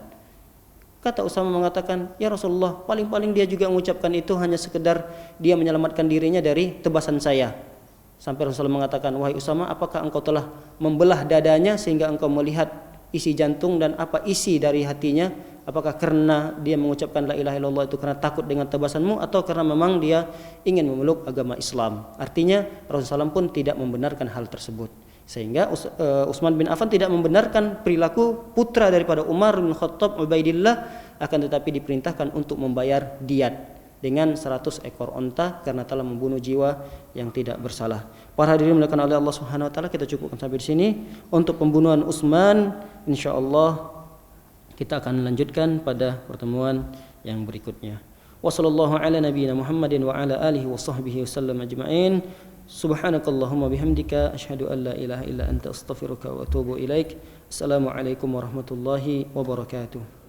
Kata Usamah mengatakan, ya Rasulullah, paling-paling dia juga mengucapkan itu hanya sekedar dia menyelamatkan dirinya dari tebasan saya. Sampai Rasulullah mengatakan, wahai Usamah, apakah engkau telah membelah dadanya sehingga engkau melihat isi jantung dan apa isi dari hatinya? Apakah karena dia mengucapkan la ilaha illallah itu karena takut dengan tebasanmu, atau karena memang dia ingin memeluk agama Islam? Artinya Rasulullah SAW pun tidak membenarkan hal tersebut, sehingga Utsman bin Affan tidak membenarkan perilaku putra daripada Umar bin Khattab, Ubaidillah, akan tetapi diperintahkan untuk membayar diat dengan 100 ekor onta karena telah membunuh jiwa yang tidak bersalah. Para hadirin dimuliakan oleh Allah Subhanahu wa taala, kita cukupkan sampai di sini untuk pembunuhan Utsman. Insyaallah kita akan lanjutkan pada pertemuan yang berikutnya. Wassallallahu ala nabiyyina Muhammadin wa ala alihi wa sahbihi wasallam ajma'in. Subhanakallahumma bihamdika asyhadu an la ilaha illa anta astaghfiruka wa atubu ilaik. Assalamualaikum warahmatullahi wabarakatuh.